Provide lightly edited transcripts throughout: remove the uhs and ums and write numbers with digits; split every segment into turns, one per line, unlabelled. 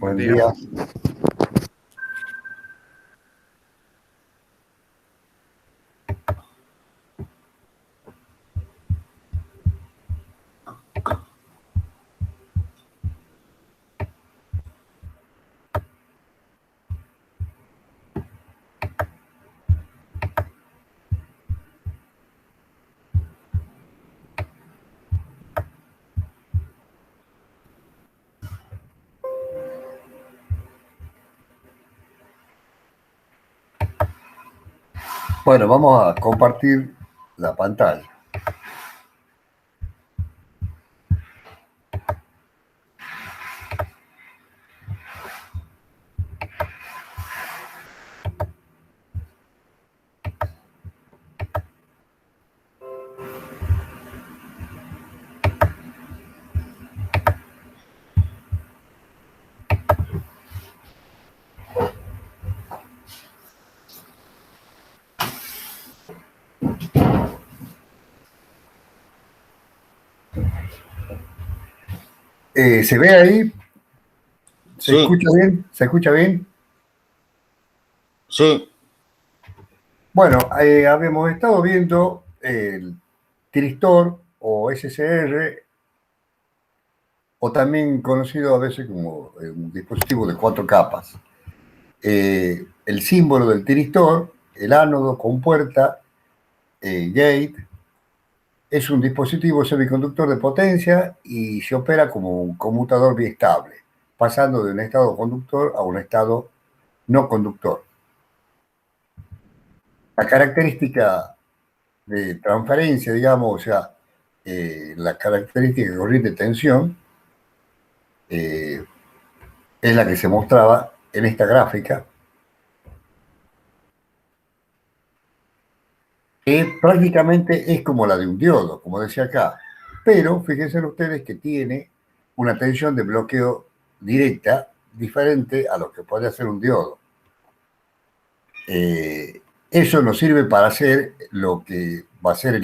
Buen
día.
día. Bueno, vamos a compartir la pantalla. ¿Se ve ahí? ¿Se
Sí,
escucha bien? ¿Se escucha bien?
sí,
Bueno, habíamos estado viendo el Tristor o SSR, o también conocido a veces como un dispositivo de 4 capas. El símbolo del Tristor, el ánodo con puerta, gate, es un dispositivo semiconductor de potencia y se opera como un conmutador biestable, pasando de un estado conductor a un estado no conductor. La característica de transferencia, digamos, o sea, la característica de corriente de tensión es la que se mostraba en esta gráfica, que prácticamente es como la de un diodo, como decía acá, pero fíjense ustedes que tiene una tensión de bloqueo directa diferente a lo que puede hacer un diodo. Eso nos sirve para hacer lo que va a ser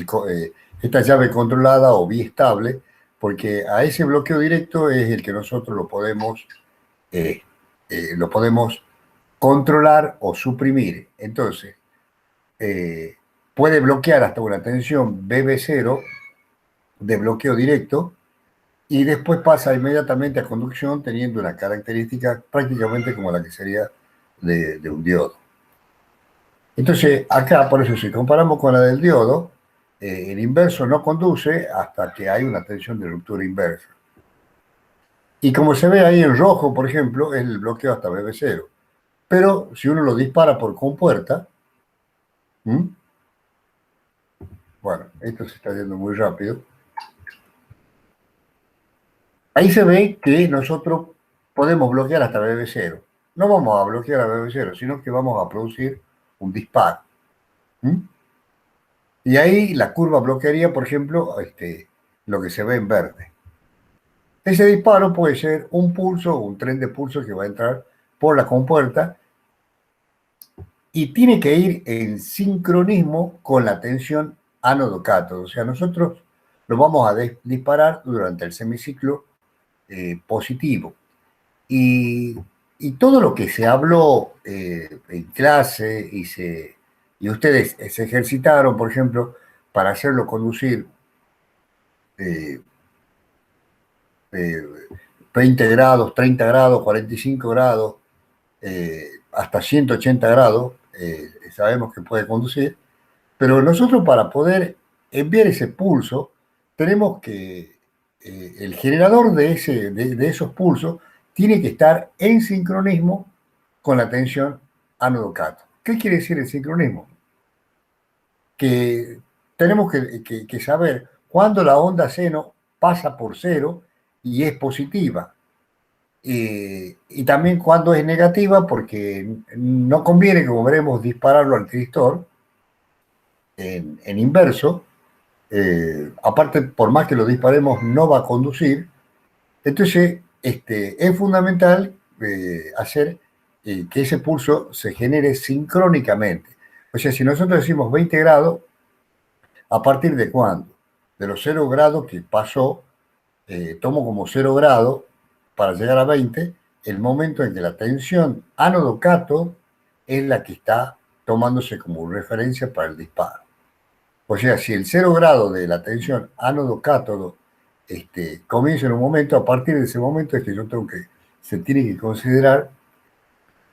esta llave controlada o biestable, porque a ese bloqueo directo es el que nosotros eh, lo podemos controlar o suprimir. Entonces, puede bloquear hasta una tensión BB0 de bloqueo directo y después pasa inmediatamente a conducción teniendo una característica prácticamente como la que sería de un diodo. Entonces, acá, por eso, si comparamos con la del diodo, el inverso no conduce hasta que hay una tensión de ruptura inversa. Y como se ve ahí en rojo, por ejemplo, es el bloqueo hasta BB0. Pero si uno lo dispara por compuerta, ¿m? Bueno, esto se está yendo muy rápido. Ahí se ve que nosotros podemos bloquear hasta BB0. No vamos a bloquear a BB0, sino que vamos a producir un disparo. ¿M? Y ahí la curva bloquearía, por ejemplo, lo que se ve en verde. Ese disparo puede ser un pulso o un tren de pulso que va a entrar por la compuerta y tiene que ir en sincronismo con la tensión ánodo-cátodo. O sea, nosotros lo vamos a disparar durante el semiciclo positivo. Y, y, todo lo que se habló en clase y ustedes se ejercitaron, por ejemplo, para hacerlo conducir eh, eh, 20 grados, 30 grados, 45 grados, hasta 180 grados, sabemos que puede conducir, pero nosotros para poder enviar ese pulso, tenemos que, el generador de esos pulsos tiene que estar en sincronismo con la tensión ánodo-cátodo. ¿Qué quiere decir el sincronismo? Que tenemos que saber cuándo la onda seno pasa por cero y es positiva. Y también cuando es negativa, porque no conviene, como veremos, dispararlo al tristor en inverso. Aparte, por más que lo disparemos, no va a conducir. Entonces, es fundamental hacer que ese pulso se genere sincrónicamente. O sea, si nosotros decimos 20 grados, ¿a partir de cuándo? De los 0 grados que pasó, tomo como 0 grados para llegar a 20, el momento en que la tensión ánodo-cátodo es la que está tomándose como referencia para el disparo. O sea, si el 0 grado de la tensión ánodo-cátodo comienza en un momento, a partir de ese momento es que se tiene que considerar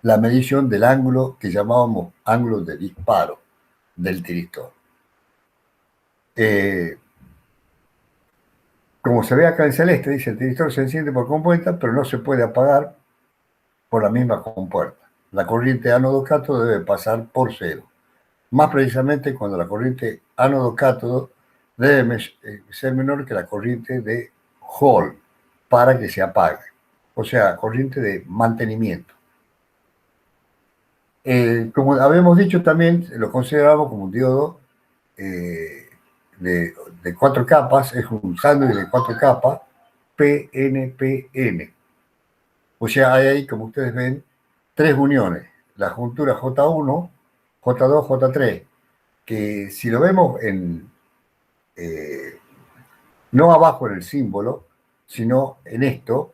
la medición del ángulo que llamábamos ángulo de disparo del tiristor. Como se ve acá en celeste, dice el tiristor se enciende por compuerta, pero no se puede apagar por la misma compuerta. La corriente ánodo-cátodo debe pasar por cero. Más precisamente cuando la corriente ánodo-cátodo debe ser menor que la corriente de Hall para que se apague. O sea, corriente de mantenimiento. Como habíamos dicho también, lo consideramos como un diodo de 4 capas, es un sándwich de 4 capas, PNPN. O sea, hay ahí, como ustedes ven, 3 uniones, la juntura J1, J2, J3, que si lo vemos no abajo en el símbolo, sino en esto,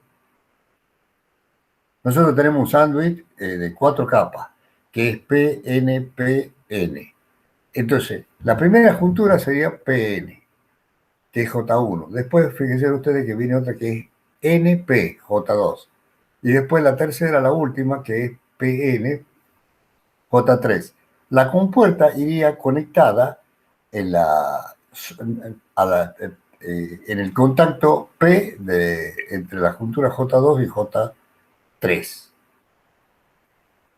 nosotros tenemos un sándwich de 4 capas, que es PNPN. Entonces, la primera juntura sería PN, que es J1. Después, fíjense ustedes que viene otra que es NP, J2. Y después la tercera, la última, que es PN, J3. La compuerta iría conectada en el contacto P entre la juntura J2 y J3.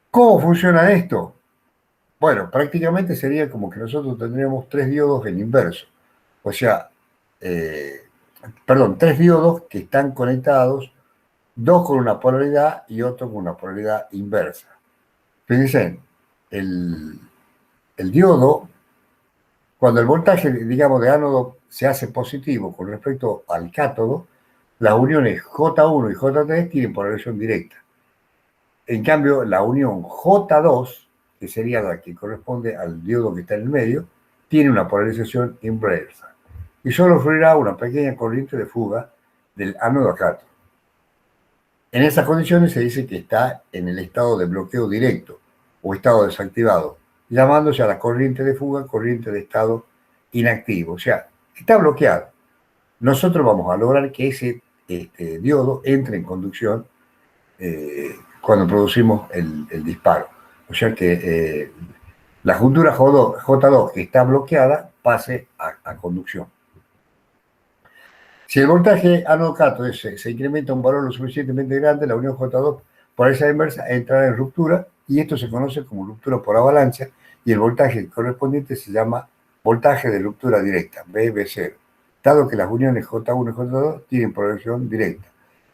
¿Cómo funciona esto? Bueno, prácticamente sería como que nosotros tendríamos 3 diodos en inverso. O sea, 3 diodos que están conectados, 2 con una polaridad y otro con una polaridad inversa. Fíjense, el diodo, cuando el voltaje, digamos, de ánodo se hace positivo con respecto al cátodo, las uniones J1 y J3 tienen polarización directa. En cambio, la unión J2, que sería la que corresponde al diodo que está en el medio, tiene una polarización inversa. Y solo fluirá una pequeña corriente de fuga del ánodo a cátodo. En esas condiciones se dice que está en el estado de bloqueo directo o estado desactivado, llamándose a la corriente de fuga corriente de estado inactivo. O sea, está bloqueado. Nosotros vamos a lograr que ese diodo entre en conducción cuando producimos el disparo. O sea que la juntura J2 que está bloqueada pase a conducción. Si el voltaje ánodo-cátodo se incrementa a un valor lo suficientemente grande, la unión J2 por esa inversa entrará en ruptura y esto se conoce como ruptura por avalancha y el voltaje correspondiente se llama voltaje de ruptura directa, VB0, dado que las uniones J1 y J2 tienen polarización directa.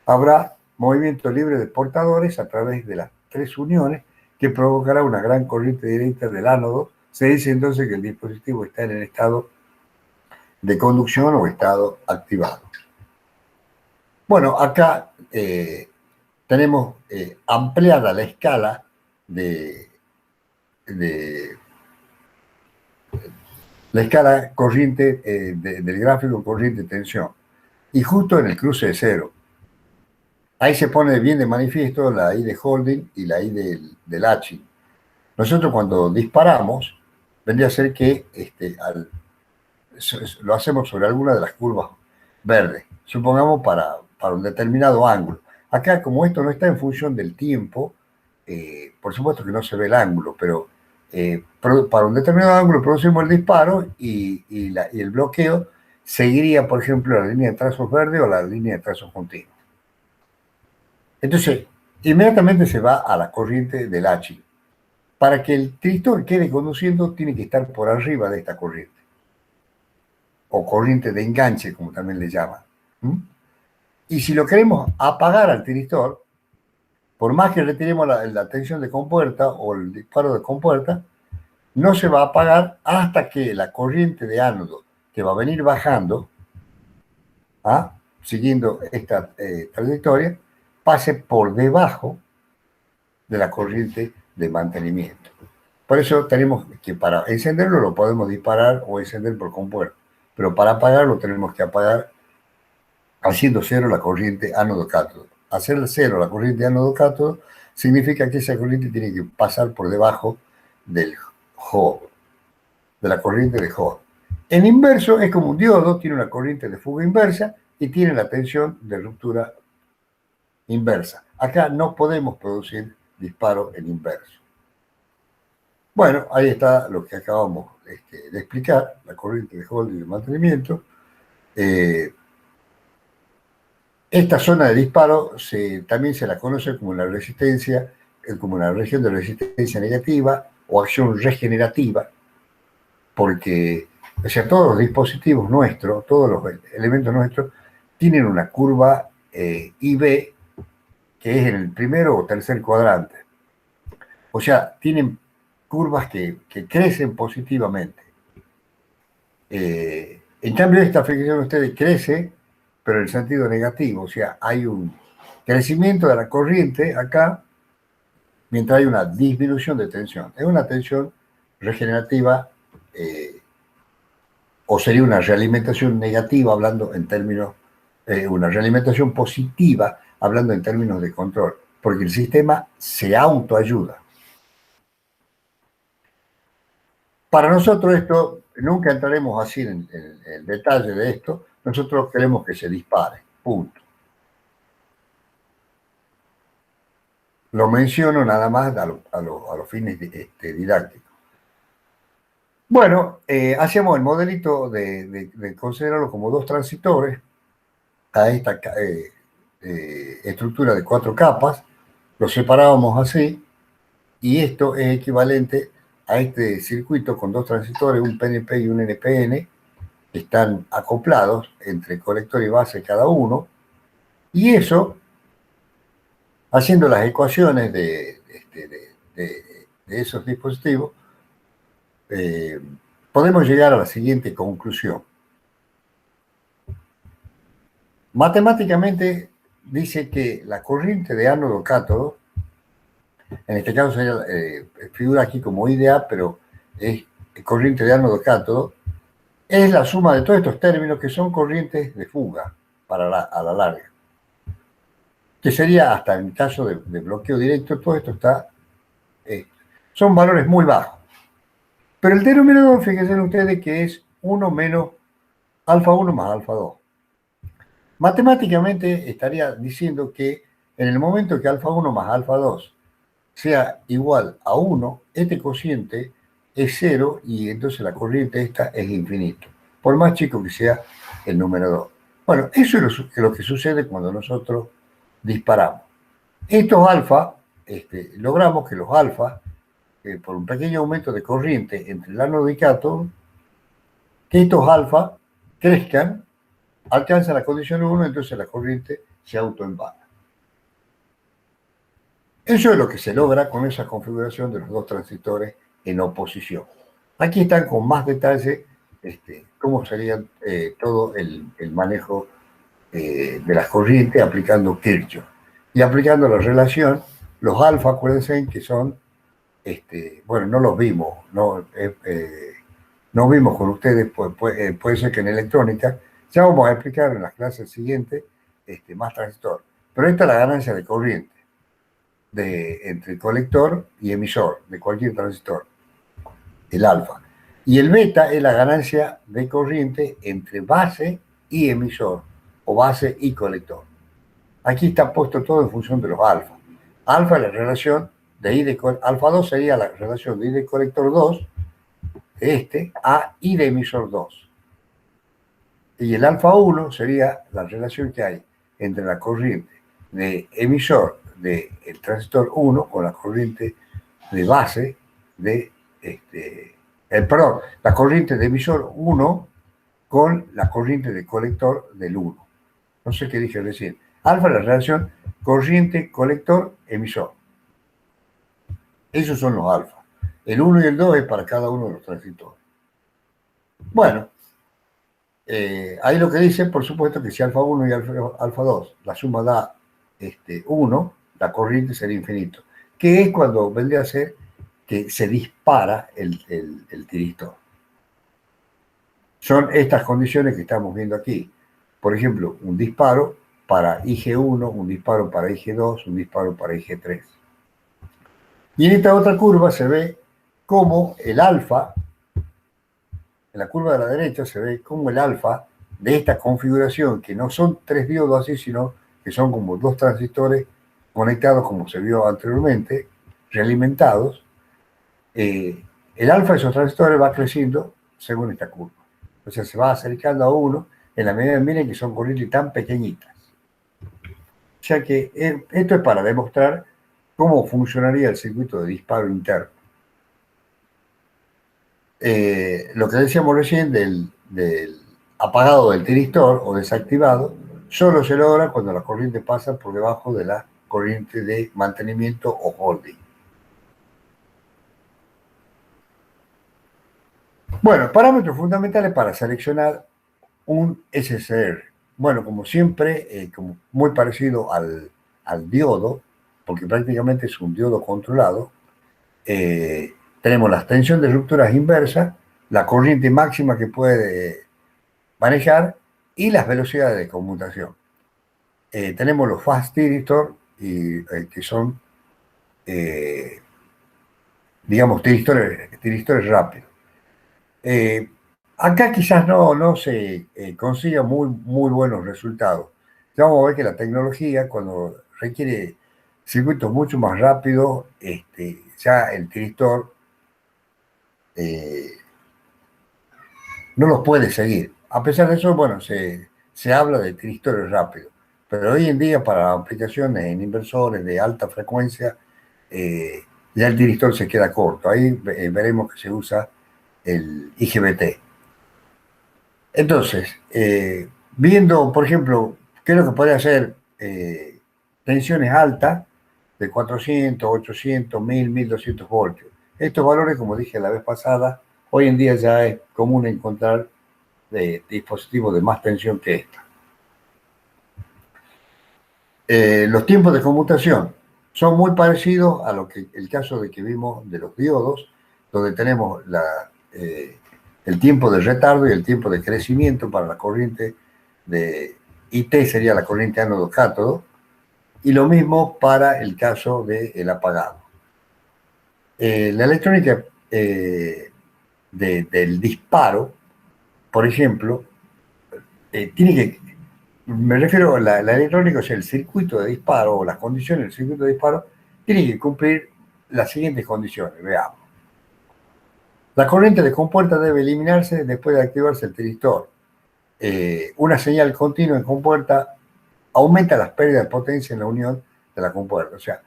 Habrá movimiento libre de portadores a través de las 3 uniones que provocará una gran corriente directa del ánodo. Se dice entonces que el dispositivo está en el estado de conducción o estado activado. Bueno, acá tenemos ampliada la escala la escala corriente del gráfico corriente-tensión. Y justo en el cruce de cero. Ahí se pone bien de manifiesto la I de Holding y la I del H. Nosotros cuando disparamos, vendría a ser que lo hacemos sobre alguna de las curvas verdes, supongamos para un determinado ángulo. Acá, como esto no está en función del tiempo, por supuesto que no se ve el ángulo, pero para un determinado ángulo producimos el disparo y el bloqueo seguiría, por ejemplo, la línea de trazos verde o la línea de trazos continuos. Entonces, inmediatamente se va a la corriente del H. Para que el tiristor quede conduciendo, tiene que estar por arriba de esta corriente. O corriente de enganche, como también le llaman. Y si lo queremos apagar al tiristor, por más que retiremos la tensión de compuerta o el disparo de compuerta, no se va a apagar hasta que la corriente de ánodo que va a venir bajando, siguiendo esta trayectoria, pase por debajo de la corriente de mantenimiento. Por eso tenemos que para encenderlo lo podemos disparar o encender por compuerta, pero para apagarlo tenemos que apagar haciendo cero la corriente ánodo-cátodo. hacer cero la corriente de ánodo-cátodo, significa que esa corriente tiene que pasar por debajo del Hall, de la corriente de Hall. En inverso es como un diodo, tiene una corriente de fuga inversa y tiene la tensión de ruptura inversa. Acá no podemos producir disparo en inverso. Bueno, ahí está lo que acabamos de explicar, la corriente de Hall y de mantenimiento. Esta zona de disparo también se la conoce como la resistencia, como una región de resistencia negativa o acción regenerativa, porque o sea, todos los dispositivos nuestros, todos los elementos nuestros, tienen una curva IB que es en el primero o tercer cuadrante. O sea, tienen curvas que crecen positivamente. En cambio, esta, fíjense ustedes, crece, pero en el sentido negativo. O sea, hay un crecimiento de la corriente acá, mientras hay una disminución de tensión. Es una tensión regenerativa o sería una realimentación negativa, hablando en términos, una realimentación positiva, hablando en términos de control, porque el sistema se autoayuda. Para nosotros esto, nunca entraremos así en el detalle de esto, nosotros queremos que se dispare, punto. Lo menciono nada más a los fines didácticos. Bueno, hacemos el modelito de considerarlo como dos transitores a esta estructura de 4 capas, lo separábamos así, y esto es equivalente a este circuito con 2 transitores, un PNP y un NPN, que están acoplados entre colector y base cada uno, y eso, haciendo las ecuaciones de esos dispositivos, podemos llegar a la siguiente conclusión. Matemáticamente dice que la corriente de ánodo-cátodo, en este caso sería, figura aquí como IDA, pero es corriente de ánodo-cátodo, es la suma de todos estos términos que son corrientes de fuga a la larga. Que sería hasta en caso de bloqueo directo, todo esto está, son valores muy bajos. Pero el denominador, fíjense ustedes que es 1 menos alfa 1 más alfa 2. Matemáticamente estaría diciendo que en el momento que alfa 1 más alfa 2 sea igual a 1, este cociente es 0 y entonces la corriente esta es infinito, por más chico que sea el numerador. Bueno, eso es lo que sucede cuando nosotros disparamos. Estos alfa, logramos que los alfa, por un pequeño aumento de corriente entre el ánodo y cátodo, que estos alfa crezcan, alcanzan la condición 1, entonces la corriente se autoempana. Eso es lo que se logra con esa configuración de los dos transistores en oposición. Aquí están con más detalle cómo sería todo el manejo de las corrientes aplicando Kirchhoff. Y aplicando la relación, los alfa, acuérdense que son, bueno, no los vimos, no vimos con ustedes, puede ser que en electrónica, ya vamos a explicar en las clases siguientes más transistor. Pero esta es la ganancia de corriente entre colector y emisor de cualquier transistor, el alfa. Y el beta es la ganancia de corriente entre base y emisor, o base y colector. Aquí está puesto todo en función de los alfa. Alfa es la relación de I de alfa 2 sería la relación de I de colector 2, a I de emisor 2. Y el alfa 1 sería la relación que hay entre la corriente de emisor del transistor 1 con la corriente de base perdón, la corriente de emisor 1 con la corriente de colector del 1. No sé qué dije recién. Alfa es la relación corriente, colector, emisor. Esos son los alfa. El 1 y el 2 es para cada uno de los transistores. Bueno, ahí lo que dice, por supuesto, que si alfa 1 y alfa 2, la suma da 1, la corriente sería infinito. Que es cuando vendría a ser que se dispara el tiristor. Son estas condiciones que estamos viendo aquí. Por ejemplo, un disparo para IG1, un disparo para IG2, un disparo para IG3. Y en esta otra curva se ve cómo el alfa, en la curva de la derecha se ve cómo el alfa de esta configuración, que no son 3 diodos así, sino que son como 2 transistores conectados, como se vio anteriormente, realimentados, el alfa de esos transistores va creciendo según esta curva. O sea, se va acercando a uno en la medida, miren que son corrientes tan pequeñitas. O sea que esto es para demostrar cómo funcionaría el circuito de disparo interno. Lo que decíamos recién del apagado del tiristor o desactivado, solo se logra cuando la corriente pasa por debajo de la corriente de mantenimiento o holding. Bueno, parámetros fundamentales para seleccionar un SSR. Bueno, como siempre, como muy parecido al diodo, porque prácticamente es un diodo controlado, tenemos la tensión de rupturas inversa, la corriente máxima que puede manejar y las velocidades de conmutación. Tenemos los fast tiristor, que son, digamos, tiristores rápidos. Acá quizás no se consiga muy buenos resultados. Ya vamos a ver que la tecnología, cuando requiere circuitos mucho más rápidos, ya el tiristor no los puede seguir. A pesar de eso, bueno, se habla de tiristores rápidos. Pero hoy en día, para aplicaciones en inversores de alta frecuencia, ya el tiristor se queda corto. Ahí veremos que se usa el IGBT. Entonces, viendo, por ejemplo, qué es lo que puede hacer tensiones altas de 400, 800, 1000, 1200 voltios. Estos valores, como dije la vez pasada, hoy en día ya es común encontrar dispositivos de más tensión que esta. Los tiempos de conmutación son muy parecidos a lo que el caso de que vimos de los diodos, donde tenemos el tiempo de retardo y el tiempo de crecimiento para la corriente de IT, sería la corriente ánodo-cátodo, y lo mismo para el caso del apagado. La electrónica del disparo, por ejemplo, tiene que, me refiero a la electrónica, o sea, el circuito de disparo o las condiciones del circuito de disparo, tiene que cumplir las siguientes condiciones. Veamos. La corriente de compuerta debe eliminarse después de activarse el tiristor. Una señal continua en compuerta aumenta las pérdidas de potencia en la unión de la compuerta. O sea,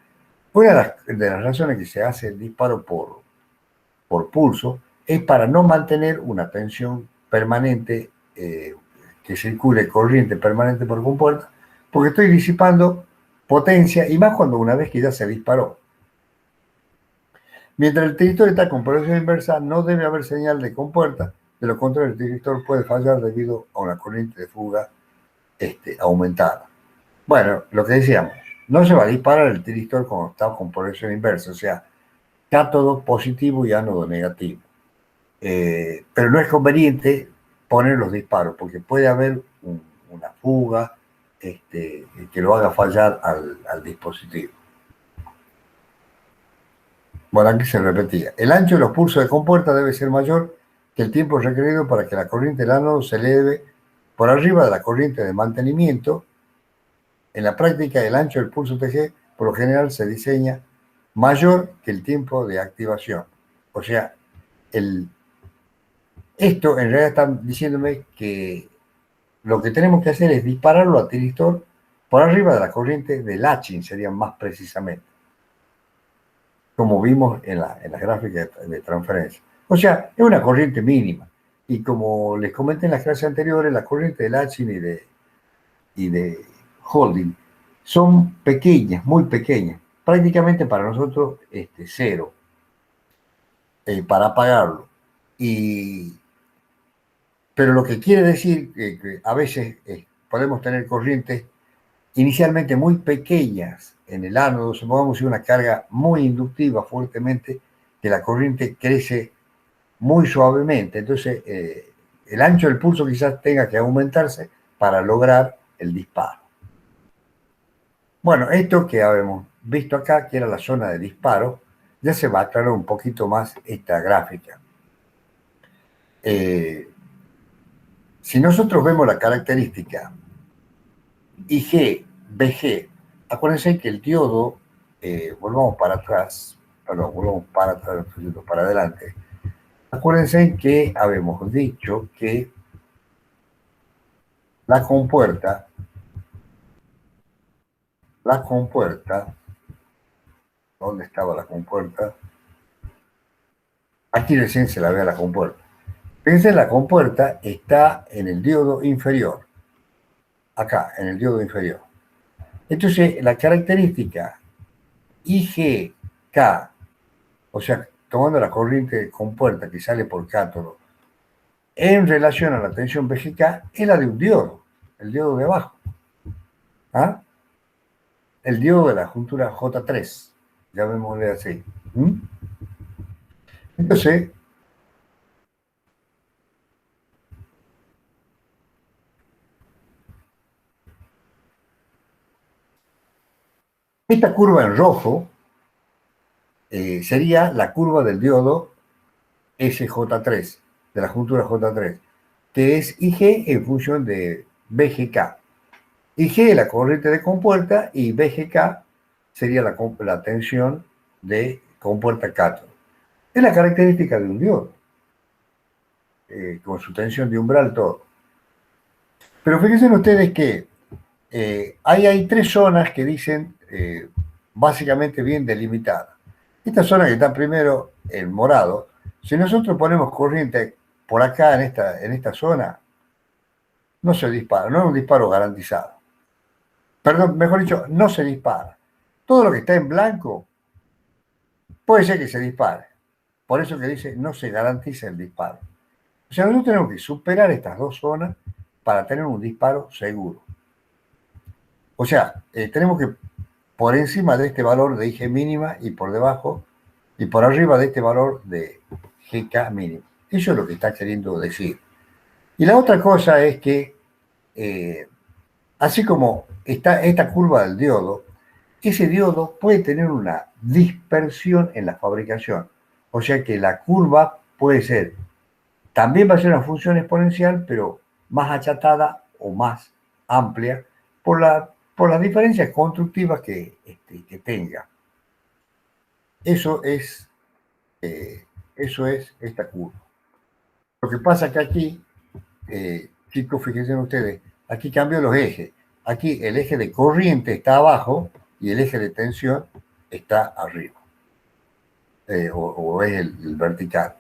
una de las razones que se hace el disparo por pulso es para no mantener una tensión permanente, que circule corriente permanente por compuerta, porque estoy disipando potencia, y más cuando una vez que ya se disparó. Mientras el tiristor está con polaridad inversa, no debe haber señal de compuerta, de lo contrario el tiristor puede fallar debido a una corriente de fuga aumentada. Bueno, lo que decíamos, no se va a disparar el tiristor cuando está con polaridad inversa, o sea, cátodo positivo y ánodo negativo. Pero no es conveniente poner los disparos, porque puede haber una fuga que lo haga fallar al dispositivo. Bueno, aquí se repetía. El ancho de los pulsos de compuerta debe ser mayor que el tiempo requerido para que la corriente del ánodo se eleve por arriba de la corriente de mantenimiento. En la práctica, el ancho del pulso TG por lo general se diseña mayor que el tiempo de activación. O sea, esto en realidad están diciéndome que lo que tenemos que hacer es dispararlo a tiristor por arriba de la corriente de latching, sería más precisamente, como vimos en la gráfica de transferencia. O sea, es una corriente mínima. Y como les comenté en las clases anteriores, la corriente de latching y de holding son pequeñas, muy pequeñas. Prácticamente para nosotros cero, para apagarlo. Pero lo que quiere decir que a veces podemos tener corrientes inicialmente muy pequeñas en el ánodo, supongamos una carga muy inductiva fuertemente, que la corriente crece muy suavemente. Entonces, el ancho del pulso quizás tenga que aumentarse para lograr el disparo. Bueno, esto que habíamos visto acá, que era la zona de disparo, ya se va a aclarar un poquito más esta gráfica. Si nosotros vemos la característica IG, BG, acuérdense que el diodo, volvamos para atrás, perdón, volvamos para atrás, para adelante. Acuérdense que habíamos dicho que la compuerta, ¿dónde estaba la compuerta? Aquí recién se la ve a la compuerta. Fíjense, la compuerta está en el diodo inferior, acá, en el diodo inferior. Entonces, la característica IGK, o sea, tomando la corriente de compuerta que sale por cátodo, en relación a la tensión BGK, es la de un diodo, el diodo de abajo. ¿Ah? El diodo de la juntura J3, llamémosle así. Entonces, esta curva en rojo sería la curva del diodo SJ3, de la juntura J3, que es IG en función de BGK. IG es la corriente de compuerta y BGK sería la tensión de compuerta cátodo. Es la característica de un diodo, con su tensión de umbral, todo. Pero fíjense ustedes que ahí hay tres zonas que dicen básicamente bien delimitadas. Esta zona que está primero en morado, si nosotros ponemos corriente por acá en esta zona, no se dispara, no es un disparo garantizado. Perdón, mejor dicho, no se dispara. Todo lo que está en blanco puede ser que se dispare. Por eso que dice no se garantiza el disparo. O sea, nosotros tenemos que superar estas dos zonas para tener un disparo seguro. O sea, tenemos que por encima de este valor de IG mínima y por debajo y por arriba de este valor de GK mínimo. Eso es lo que está queriendo decir. Y la otra cosa es que, así como está esta curva del diodo, ese diodo puede tener una dispersión en la fabricación. O sea que la curva puede ser, también va a ser una función exponencial, pero más achatada o más amplia por las diferencias constructivas que tenga. Eso es esta curva. Lo que pasa que aquí, chicos, fíjense ustedes, aquí cambian los ejes. Aquí el eje de corriente está abajo y el eje de tensión está arriba. O es el vertical.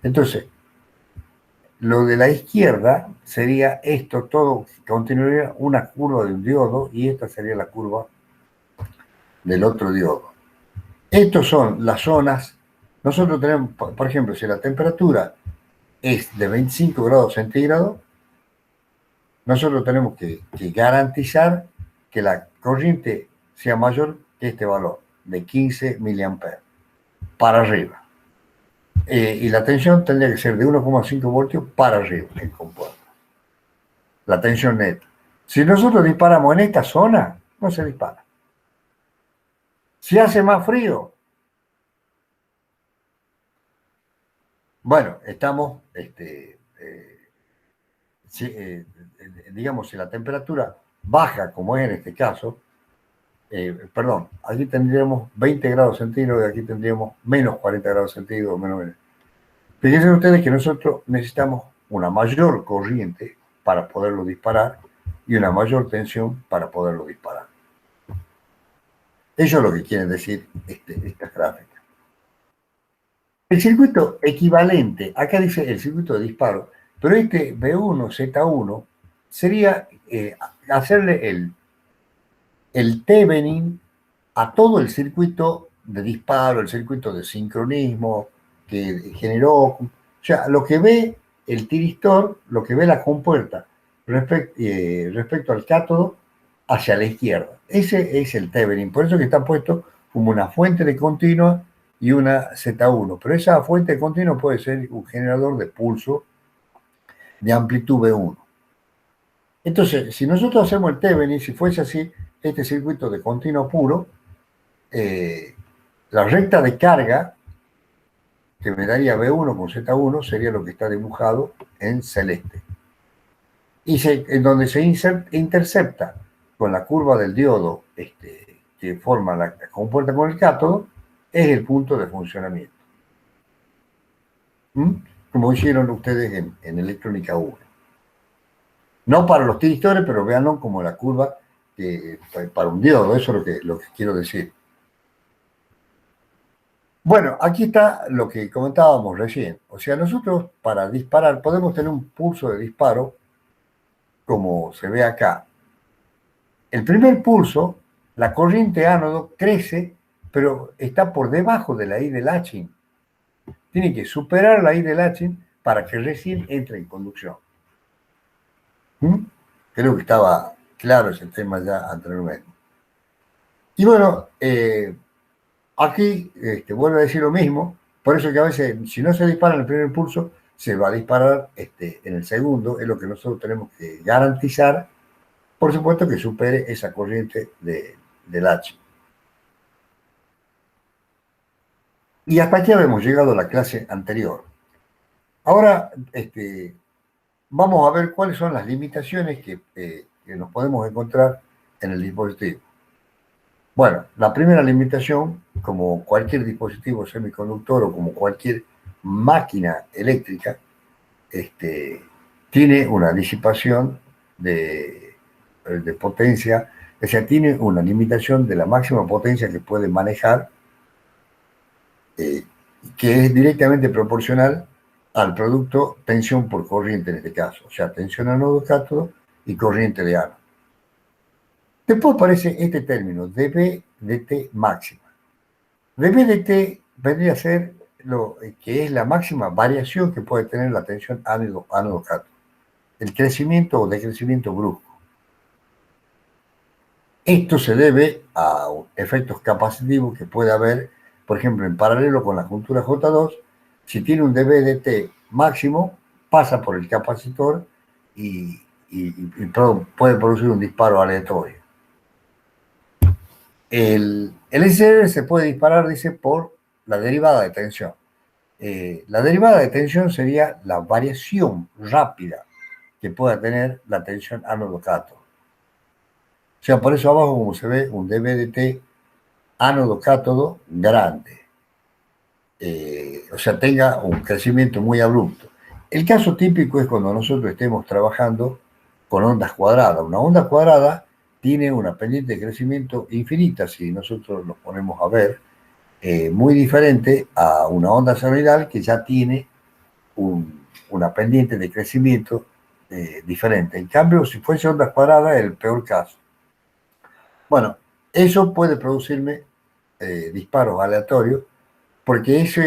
Entonces, lo de la izquierda sería esto, todo continuaría una curva de un diodo y esta sería la curva del otro diodo. Estos son las zonas. Nosotros tenemos, por ejemplo, si la temperatura es de 25 grados centígrados, nosotros tenemos que garantizar que la corriente sea mayor que este valor, de 15 miliamperes, para arriba. Y la tensión tendría que ser de 1,5 voltios para arriba en compuerta. La tensión neta. Si nosotros disparamos en esta zona, no se dispara. Si hace más frío, bueno, estamos, digamos, si la temperatura baja, como es en este caso, perdón, aquí tendríamos 20 grados centígrados y aquí tendríamos menos 40 grados centígrados, menos. Fíjense ustedes que nosotros necesitamos una mayor corriente para poderlo disparar y una mayor tensión para poderlo disparar. Eso es lo que quieren decir estas gráficas. El circuito equivalente, acá dice el circuito de disparo, pero este B1, Z1 sería hacerle el Thevenin a todo el circuito de disparo, el circuito de sincronismo que generó, o sea, lo que ve el tiristor, lo que ve la compuerta respecto al cátodo hacia la izquierda. Ese es el Thevenin, por eso que está puesto como una fuente de continua y una Z1, pero esa fuente de continua puede ser un generador de pulso de amplitud B1. Entonces, si nosotros hacemos el Thevenin, si fuese así, este circuito de continuo puro, la recta de carga que me daría B1 con Z1 sería lo que está dibujado en celeste. Y en donde se intercepta con la curva del diodo que forma la compuerta con el cátodo, es el punto de funcionamiento. ¿Mm? Como hicieron ustedes en electrónica 1. No para los tiristores, pero véanlo como la curva para un diodo, eso es lo que quiero decir. Bueno, aquí está lo que comentábamos recién. O sea, nosotros para disparar podemos tener un pulso de disparo, como se ve acá. El primer pulso, la corriente ánodo crece, pero está por debajo de la I del Haching. Tiene que superar la I del Haching para que recién entre en conducción. Creo que estaba claro ese tema ya anteriormente. Y bueno, aquí vuelvo a decir lo mismo, por eso que a veces, si no se dispara en el primer pulso, se va a disparar en el segundo, es lo que nosotros tenemos que garantizar, por supuesto que supere esa corriente del H. Y hasta aquí habíamos llegado a la clase anterior. Ahora vamos a ver cuáles son las limitaciones que nos podemos encontrar en el dispositivo. Bueno, la primera limitación, como cualquier dispositivo semiconductor o como cualquier máquina eléctrica, tiene una disipación de potencia, o sea, tiene una limitación de la máxima potencia que puede manejar, que es directamente proporcional al producto tensión por corriente en este caso, o sea, tensión ánodo-cátodo y corriente de ánodo. Después aparece este término, dB de T máxima. dB de T vendría a ser lo que es la máxima variación que puede tener la tensión ánodo-cátodo, el crecimiento o decrecimiento brusco. Esto se debe a efectos capacitivos que puede haber, por ejemplo, en paralelo con la juntura J2, si tiene un dB de T máximo, pasa por el capacitor y puede producir un disparo aleatorio. El SR se puede disparar, dice, por la derivada de tensión. La derivada de tensión sería la variación rápida que pueda tener la tensión ánodo-cátodo. O sea, por eso abajo, como se ve, un dB de T ánodo-cátodo grande. O sea, tenga un crecimiento muy abrupto. El caso típico es cuando nosotros estemos trabajando con ondas cuadradas. Una onda cuadrada tiene una pendiente de crecimiento infinita, si nosotros nos ponemos a ver, muy diferente a una onda senoidal que ya tiene una pendiente de crecimiento diferente. En cambio, si fuese onda cuadrada, es el peor caso. Bueno, eso puede producirme disparos aleatorios, porque esa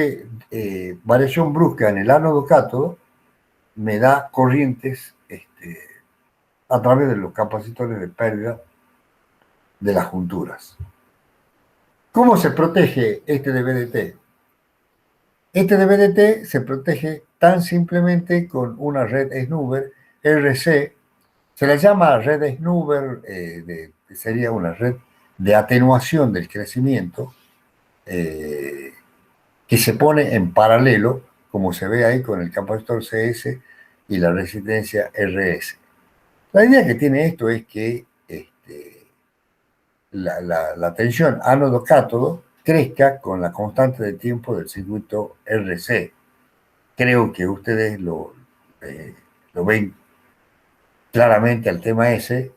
variación brusca en el ánodo-cátodo me da corrientes a través de los capacitores de pérdida de las junturas. ¿Cómo se protege este dB/T? Este dB/T se protege tan simplemente con una red Schnuber RC. Se le llama red Schnuber, sería una red de atenuación del crecimiento, que se pone en paralelo, como se ve ahí con el capacitor CS y la resistencia RS. La idea que tiene esto es que la tensión ánodo-cátodo crezca con la constante de tiempo del circuito RC. Creo que ustedes lo ven claramente al tema ese.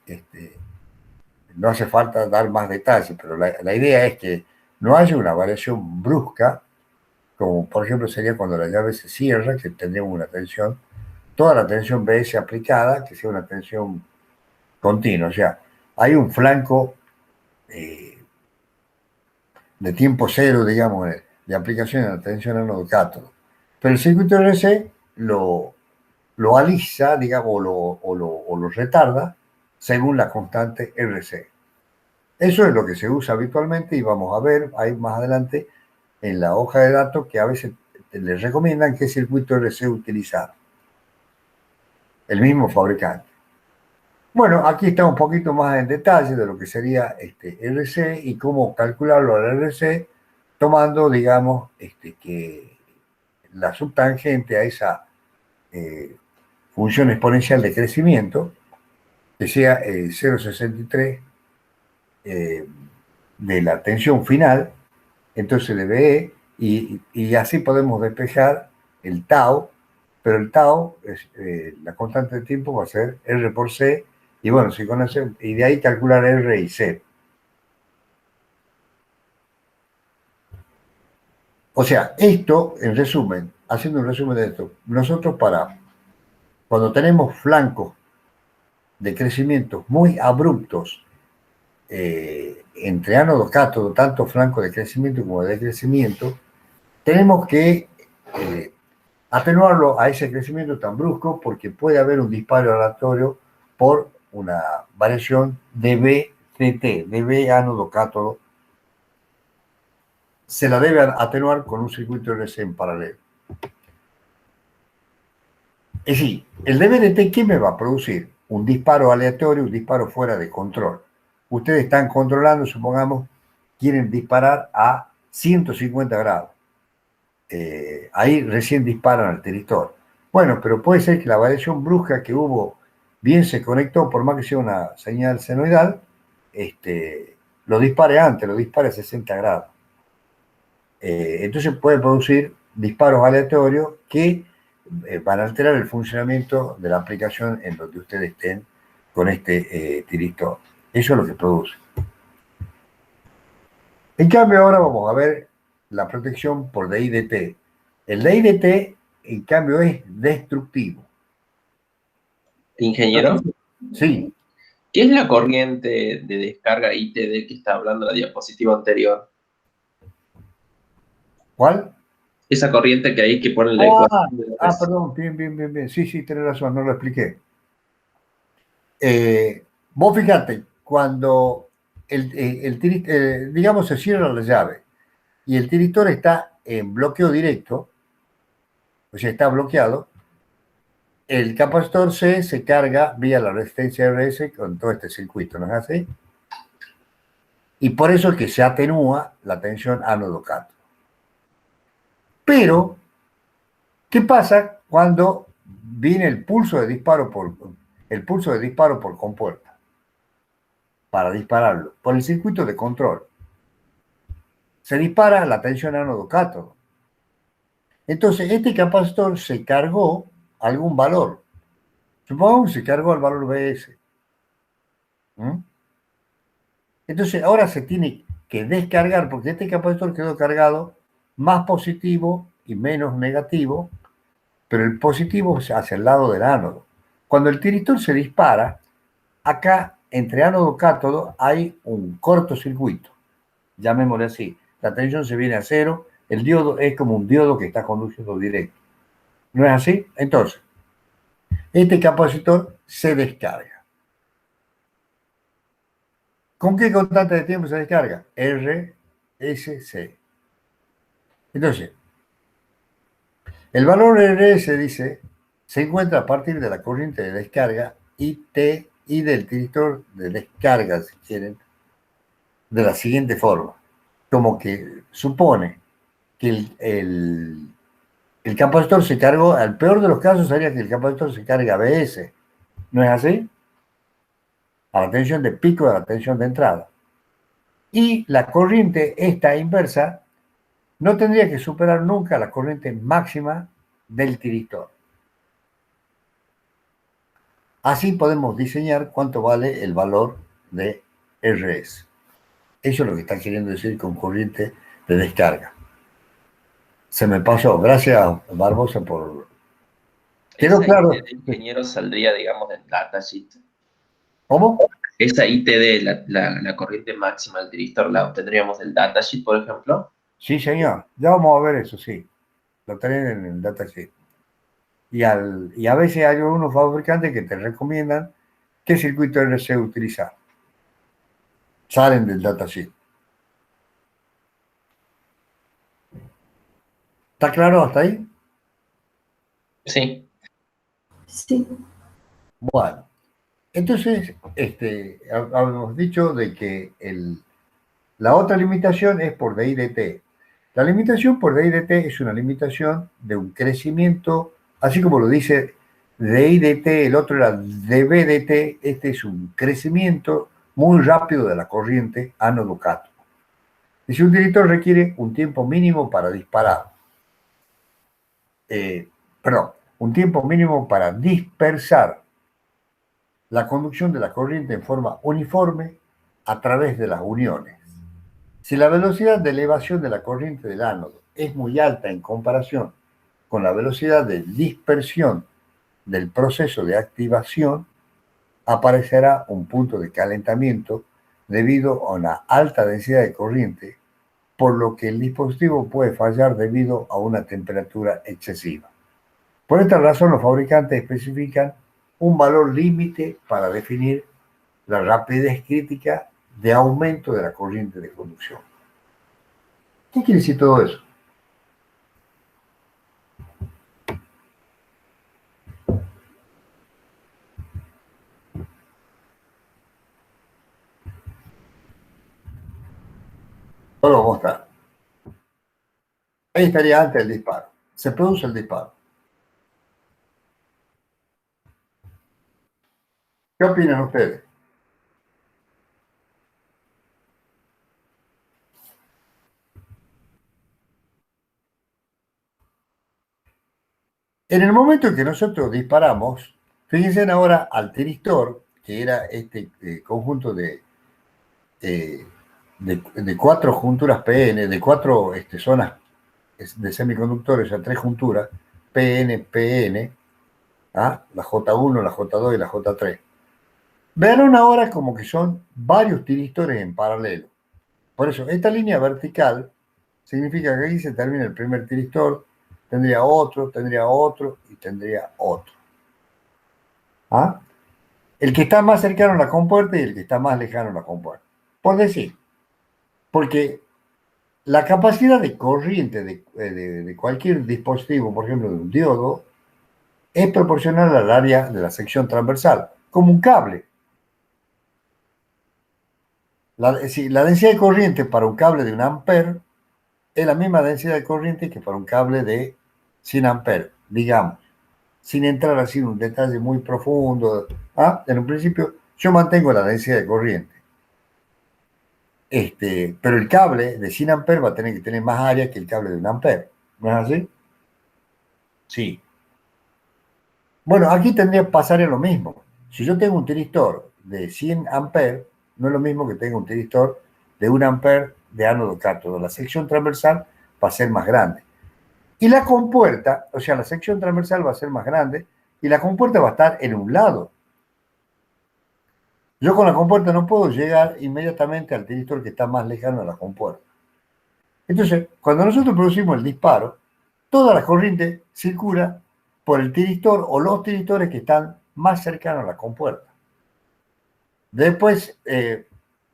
No hace falta dar más detalles, pero la idea es que no haya una variación brusca, como por ejemplo sería cuando la llave se cierra, que tendríamos una tensión, toda la tensión BS aplicada, que sea una tensión continua. O sea, hay un flanco de tiempo cero, digamos, de aplicación de la tensión ánodo-cátodo. Pero el circuito RC lo alisa, digamos, o lo retarda según la constante RC. Eso es lo que se usa habitualmente y vamos a ver ahí más adelante en la hoja de datos que a veces les recomiendan qué circuito RC utilizar. El mismo fabricante. Bueno, aquí está un poquito más en detalle de lo que sería este RC y cómo calcularlo al RC, tomando, digamos, que la subtangente a esa eh, función exponencial de crecimiento, que sea 0,63 eh, de la tensión final, entonces de BE, y así podemos despejar el tau, pero el tau, la constante de tiempo va a ser R por C, y bueno, si conoce, y de ahí calcular R y C. O sea, esto, en resumen, haciendo un resumen de esto, nosotros cuando tenemos flancos de crecimiento muy abruptos entre ánodo cátodo, tanto flanco de crecimiento como de decrecimiento, tenemos que atenuarlo a ese crecimiento tan brusco porque puede haber un disparo aleatorio por una variación de BCT, de B ánodo cátodo. Se la debe atenuar con un circuito RC en paralelo. Es decir, el DBDT, ¿qué me va a producir? Un disparo aleatorio, un disparo fuera de control. Ustedes están controlando, supongamos, quieren disparar a 150 grados. Ahí recién disparan al tiristor. Bueno, pero puede ser que la variación brusca que hubo bien se conectó, por más que sea una señal senoidal, lo dispare antes, lo dispare a 60 grados. Entonces puede producir disparos aleatorios que van a alterar el funcionamiento de la aplicación en donde ustedes estén con este tiristor. Eso es lo que produce. En cambio, ahora vamos a ver la protección por DIDT. El DIDT, en cambio, es destructivo.
Ingeniero,
Sí.
¿qué es la corriente de descarga ITD que está hablando la diapositiva anterior?
¿Cuál?
Esa corriente que hay que pone en la ecuación de
Perdón, bien, bien, bien, bien. Sí, sí, tenés razón, no lo expliqué. Vos fíjate, cuando digamos, se cierra la llave y el tiristor está en bloqueo directo, o sea, está bloqueado, el capacitor C se carga vía la resistencia RS con todo este circuito, ¿no es así? Y por eso es que se atenúa la tensión ánodo-cátodo. Pero, ¿qué pasa cuando viene el pulso de disparo por compuerta? Para dispararlo, por el circuito de control. Se dispara la tensión ánodo-cátodo. Entonces, este capacitor se cargó algún valor. Supongamos que se cargó el valor BS. ¿Mm? Entonces, ahora se tiene que descargar, porque este capacitor quedó cargado más positivo y menos negativo, pero el positivo es hacia el lado del ánodo. Cuando el tiristor se dispara, acá entre ánodo y cátodo hay un cortocircuito, llamémosle así. La tensión se viene a cero, el diodo es como un diodo que está conduciendo directo. ¿No es así? Entonces, este capacitor se descarga. ¿Con qué constante de tiempo se descarga? RSC. Entonces, el valor RS dice, se encuentra a partir de la corriente de descarga IT y del tiristor de descarga, si quieren, de la siguiente forma. Como que supone que el capacitor se cargó, al peor de los casos sería que el capacitor se carga a BS. ¿No es así? A la tensión de pico de la tensión de entrada. Y la corriente, esta inversa, no tendría que superar nunca la corriente máxima del tiristor. Así podemos diseñar cuánto vale el valor de RS. Eso es lo que está queriendo decir con corriente de descarga. Se me pasó. Gracias, Barbosa, por... ¿Quedó
Esa
claro?
ITD, ingeniero, saldría, digamos, del datasheet.
¿Cómo?
Esa ITD, la corriente máxima del tiristor, la obtendríamos del datasheet, por ejemplo.
Sí, señor. Ya vamos a ver eso, sí. Lo tenés en el datasheet. Y a veces hay algunos fabricantes que te recomiendan qué circuito RC utilizar. Salen del datasheet. ¿Está claro hasta ahí?
Sí.
Sí.
Bueno. Entonces, habíamos dicho de que la otra limitación es por DI dt. La limitación por DI dt es una limitación de un crecimiento, así como lo dice DI dt, el otro era dB dt, este es un crecimiento muy rápido de la corriente ánodo-cátodo. Y si un director requiere un tiempo mínimo para disparar, perdón, un tiempo mínimo para dispersar la conducción de la corriente en forma uniforme a través de las uniones. Si la velocidad de elevación de la corriente del ánodo es muy alta en comparación con la velocidad de dispersión del proceso de activación, aparecerá un punto de calentamiento debido a una alta densidad de corriente, por lo que el dispositivo puede fallar debido a una temperatura excesiva. Por esta razón, los fabricantes especifican un valor límite para definir la rapidez crítica de aumento de la corriente de conducción. ¿Qué quiere decir todo eso? Solo vamos a mostrar. Ahí estaría antes del disparo. Se produce el disparo. ¿Qué opinan ustedes? En el momento en que nosotros disparamos, fíjense ahora al tiristor, que era este conjunto de 4 junturas PN, de 4 zonas de semiconductores a 3 junturas, PN, PN, ¿ah? La J1, la J2 y la J3. Vean ahora como que son varios tiristores en paralelo. Por eso, esta línea vertical significa que aquí se termina el primer tiristor, tendría otro y tendría otro. ¿Ah? El que está más cercano a la compuerta y el que está más lejano a la compuerta. Por decir, porque la capacidad de corriente de cualquier dispositivo, por ejemplo de un diodo, es proporcional al área de la sección transversal, como un cable. La densidad de corriente para un cable de 1 amper es la misma densidad de corriente que para un cable de 100 amperes, digamos, sin entrar así en un detalle muy profundo. En un principio, yo mantengo la densidad de corriente. Pero el cable de 100 amperes va a tener que tener más área que el cable de 1 amper. ¿No es así? Sí. Bueno, aquí tendría que pasar lo mismo. Si yo tengo un tiristor de 100 amperes, no es lo mismo que tenga un tiristor de 1 amper de ánodo cátodo. La sección transversal va a ser más grande. Y la compuerta, o sea, la sección transversal va a ser más grande y la compuerta va a estar en un lado. Yo con la compuerta no puedo llegar inmediatamente al tiristor que está más lejano a la compuerta. Entonces, cuando nosotros producimos el disparo, toda la corriente circula por el tiristor o los tiristores que están más cercanos a la compuerta. Después,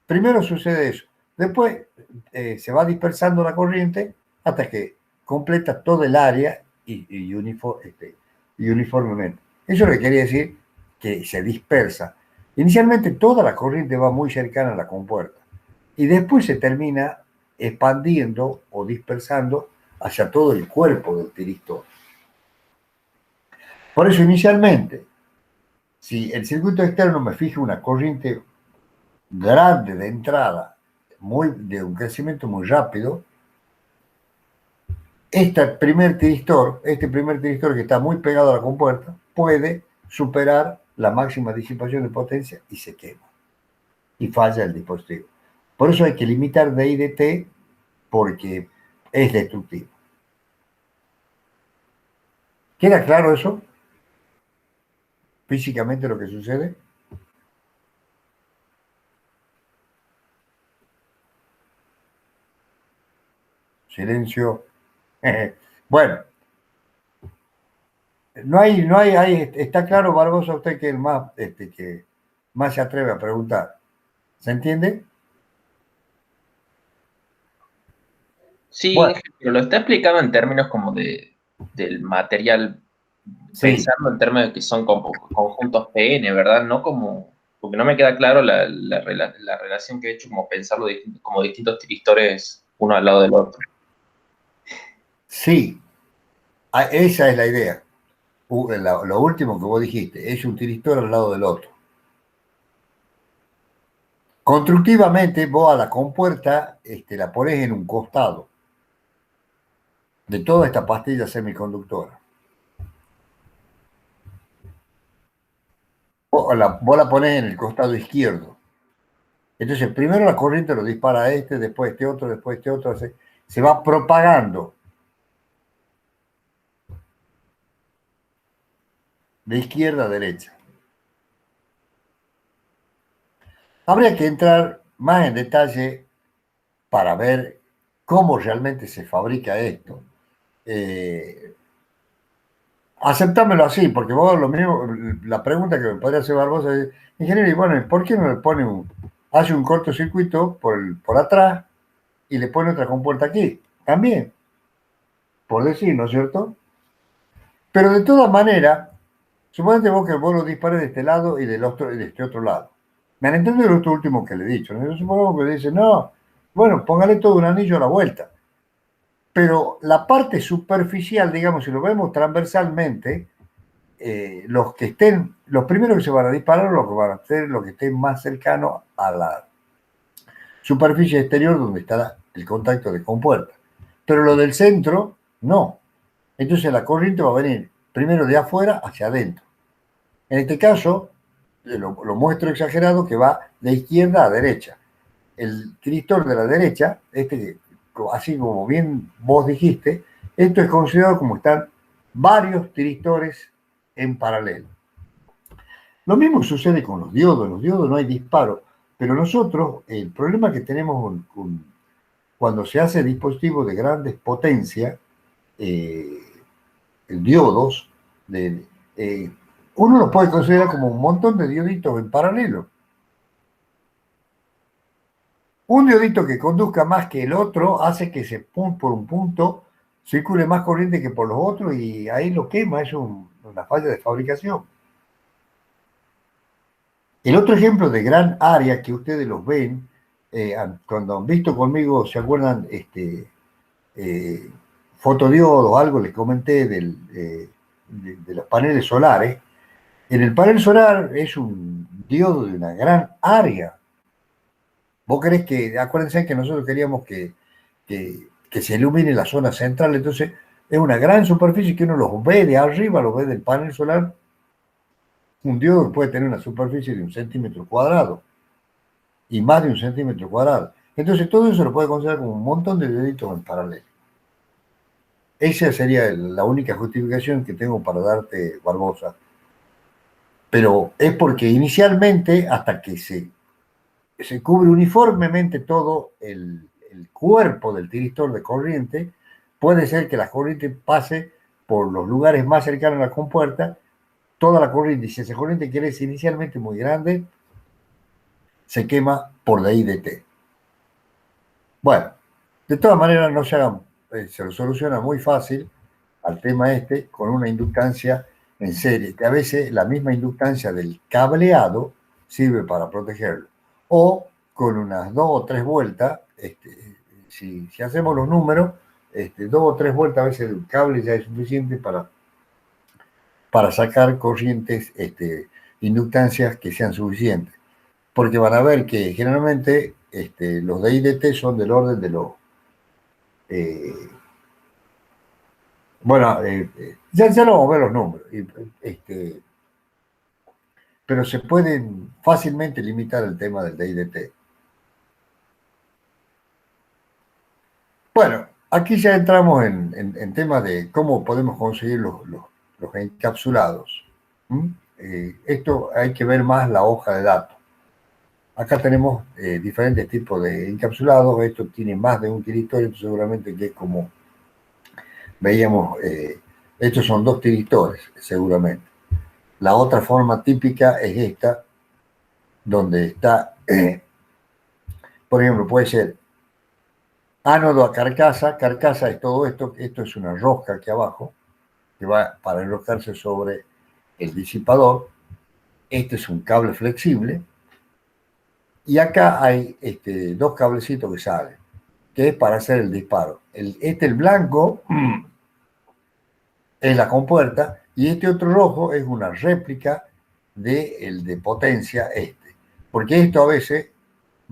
primero sucede eso. Después se va dispersando la corriente hasta que completa todo el área y uniformemente. Eso es lo que quería decir, que se dispersa. Inicialmente toda la corriente va muy cercana a la compuerta y después se termina expandiendo o dispersando hacia todo el cuerpo del tiristor. Por eso inicialmente, si el circuito externo me fija una corriente grande de entrada, de un crecimiento muy rápido, este primer tiristor que está muy pegado a la compuerta, puede superar la máxima disipación de potencia y se quema. Y falla el dispositivo. Por eso hay que limitar DI dt porque es destructivo. ¿Queda claro eso? Físicamente lo que sucede. Silencio. Bueno, está claro, Barbosa, usted que es el más, que más se atreve a preguntar. ¿Se entiende?
Sí,
Bueno,
pero lo está explicando en términos como del material,
sí,
pensando en términos de que son conjuntos PN, ¿verdad? No como Porque no me queda claro la relación que he hecho, como pensarlo como distintos tristores uno al lado del otro.
Sí, esa es la idea. Lo último que vos dijiste, es un tiristor al lado del otro. Constructivamente, vos a la compuerta la pones en un costado de toda esta pastilla semiconductora. Vos la ponés en el costado izquierdo. Entonces, primero la corriente lo dispara a este, después este otro, después este otro. Se va propagando de izquierda a derecha. Habría que entrar más en detalle para ver cómo realmente se fabrica esto. Aceptámelo así, porque vos lo mismo, la pregunta que me podría hacer Barbosa es, ingeniero, y bueno, ¿por qué no le pone hace un cortocircuito por atrás y le pone otra compuerta aquí? También, por decir, ¿no es cierto? Pero de todas maneras, suponete vos que vos lo dispares de este lado y del otro, y de este otro lado. Me han entendido esto último que le he dicho, ¿no? Yo supongo que dice, no, bueno, póngale todo un anillo a la vuelta. Pero la parte superficial, digamos, si lo vemos transversalmente, los primeros que se van a disparar, lo que van a hacer, lo que estén más cercano a la superficie exterior donde está el contacto de compuerta. Pero lo del centro, no. Entonces la corriente va a venir primero de afuera hacia adentro. En este caso, lo muestro exagerado que va de izquierda a derecha. El tiristor de la derecha, así como bien vos dijiste, esto es considerado como están varios tiristores en paralelo. Lo mismo sucede con los diodos. Los diodos no hay disparo, pero nosotros, el problema que tenemos cuando se hace dispositivos de grandes potencias, eh, diodos, de, eh, uno los puede considerar como un montón de dioditos en paralelo. Un diodito que conduzca más que el otro hace que por un punto circule más corriente que por los otros y ahí lo quema, es una falla de fabricación. El otro ejemplo de gran área que ustedes los ven, cuando han visto conmigo, ¿se acuerdan? Eh, Fotodiodos, algo les comenté de los paneles solares. En el panel solar es un diodo de una gran área. Vos querés acuérdense que nosotros queríamos que se ilumine la zona central, entonces es una gran superficie que uno los ve de arriba, los ve del panel solar, un diodo que puede tener una superficie de 1 centímetro cuadrado y más de 1 centímetro cuadrado. Entonces todo eso lo puede considerar como un montón de deditos en paralelo. Esa sería la única justificación que tengo para darte, Barbosa. Pero es porque inicialmente, hasta que se cubre uniformemente todo el cuerpo del tiristor de corriente, puede ser que la corriente pase por los lugares más cercanos a la compuerta, toda la corriente, y si esa corriente quiere ser inicialmente muy grande, se quema por la IDT. Bueno, de todas maneras no se lo soluciona muy fácil al tema con una inductancia en serie, que a veces la misma inductancia del cableado sirve para protegerlo. O con unas 2 o 3 vueltas, si hacemos los números, 2 o 3 vueltas a veces del cable ya es suficiente para sacar corrientes, inductancias que sean suficientes. Porque van a ver que generalmente los de IDT son del orden de los eh, bueno, ya no vamos a ver los números, pero se pueden fácilmente limitar el tema del DIDT. Bueno, aquí ya entramos en temas de cómo podemos conseguir los encapsulados. Esto hay que ver más la hoja de datos. Acá tenemos diferentes tipos de encapsulados. Esto tiene más de un tiritorio, seguramente que es como veíamos, estos son 2 tiritores, seguramente. La otra forma típica es esta, donde está, por ejemplo, puede ser ánodo a carcasa. Carcasa es todo esto es una rosca aquí abajo, que va para enroscarse sobre el disipador. Este es un cable flexible. Y acá hay dos cablecitos que salen, que es para hacer el disparo. El blanco es la compuerta y este otro rojo es una réplica del de potencia porque esto a veces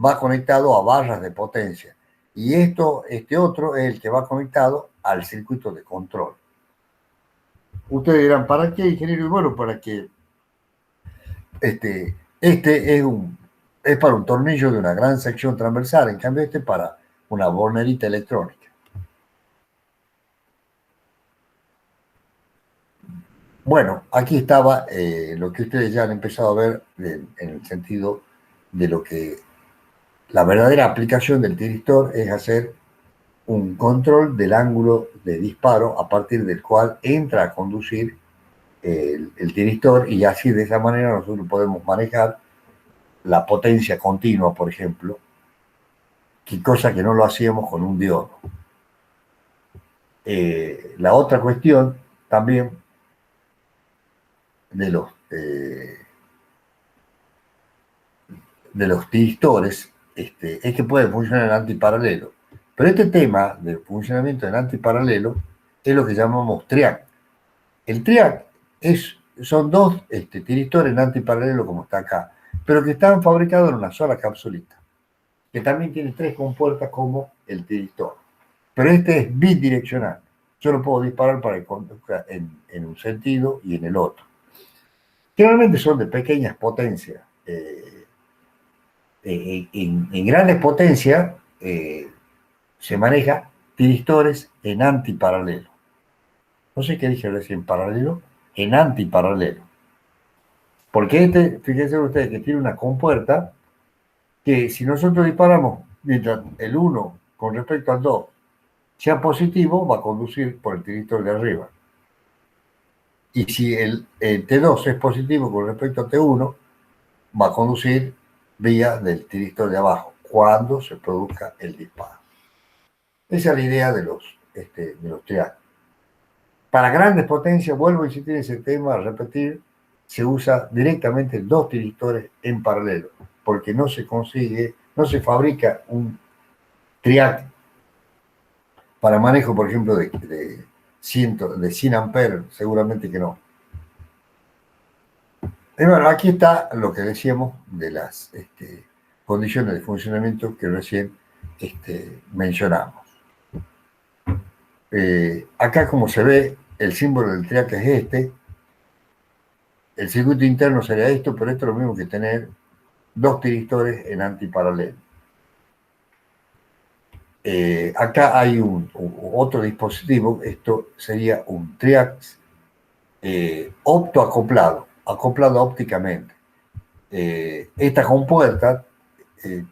va conectado a barras de potencia y este otro es el que va conectado al circuito de control. Ustedes dirán, ¿para qué, ingeniero? Y bueno, para que este es para un tornillo de una gran sección transversal, en cambio para una bornerita electrónica. Bueno, aquí estaba lo que ustedes ya han empezado a ver en el sentido de lo que la verdadera aplicación del tiristor es hacer un control del ángulo de disparo a partir del cual entra a conducir el tiristor y así de esa manera nosotros podemos manejar la potencia continua, por ejemplo, cosa que no lo hacíamos con un diodo. La otra cuestión también de los tiristores es que pueden funcionar en antiparalelo. Pero este tema del funcionamiento en antiparalelo es lo que llamamos triac. El triac son dos tiristores en antiparalelo como está acá, pero que están fabricados en una sola capsulita, que también tiene 3 compuertas como el tiristor. Pero este es bidireccional. Yo lo puedo disparar para que conduzca en un sentido y en el otro. Generalmente son de pequeñas potencias. En grandes potencias se maneja tiristores en antiparalelo. No sé qué dije recién, paralelo, en antiparalelo. Porque fíjense ustedes que tiene una compuerta que si nosotros disparamos mientras el 1 con respecto al 2 sea positivo, va a conducir por el tiristor de arriba. Y si el T2 es positivo con respecto a T1, va a conducir vía del tiristor de abajo, cuando se produzca el disparo. Esa es la idea de los triángulos. Para grandes potencias, vuelvo a insistir en ese tema, a repetir, se usa directamente 2 tiristores en paralelo, porque no se consigue, no se fabrica un triac para manejo, por ejemplo, de 100 amperes, seguramente que no. Y bueno, aquí está lo que decíamos de las condiciones de funcionamiento que recién mencionamos. Acá, como se ve, el símbolo del triac es el circuito interno sería esto, pero esto es lo mismo que tener 2 tiristores en antiparalelo. Acá hay otro dispositivo, esto sería un triac optoacoplado, acoplado ópticamente. Esta compuerta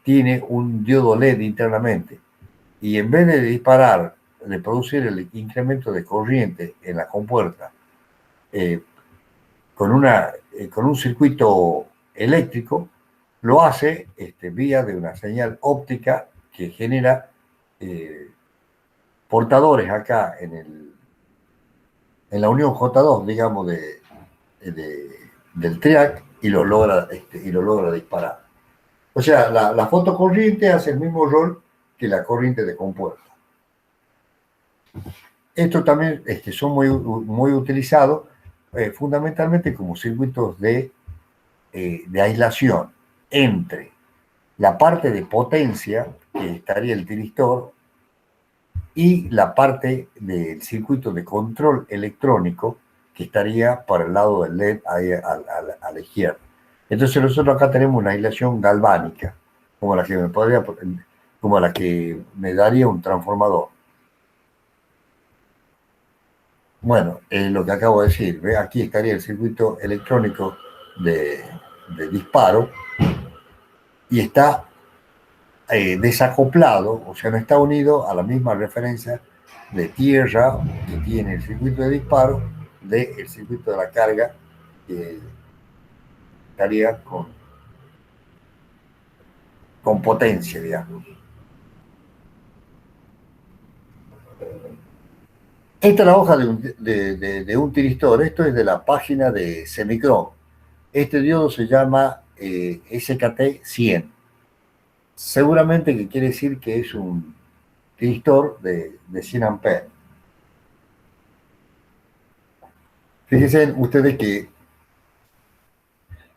tiene un diodo LED internamente y en vez de disparar, de producir el incremento de corriente en la compuerta con un circuito eléctrico, lo hace vía de una señal óptica que genera portadores acá en la unión J2, digamos, del triac y lo logra disparar. O sea, la fotocorriente hace el mismo rol que la corriente de compuerta. Estos también son muy utilizados fundamentalmente como circuitos de aislación entre la parte de potencia, que estaría el tiristor, y la parte del circuito de control electrónico, que estaría por el lado del LED ahí a la izquierda. Entonces nosotros acá tenemos una aislación galvánica, como la que me daría un transformador. Bueno, lo que acabo de decir, ¿ve? Aquí estaría el circuito electrónico de disparo y está desacoplado, o sea, no está unido a la misma referencia de tierra que tiene el circuito de disparo del circuito de la carga, que estaría con potencia, digamos. Esta es la hoja de un tiristor, esto es de la página de Semicron. Este diodo se llama SKT-100. Seguramente que quiere decir que es un tristor de 100 amperes. Fíjense ustedes que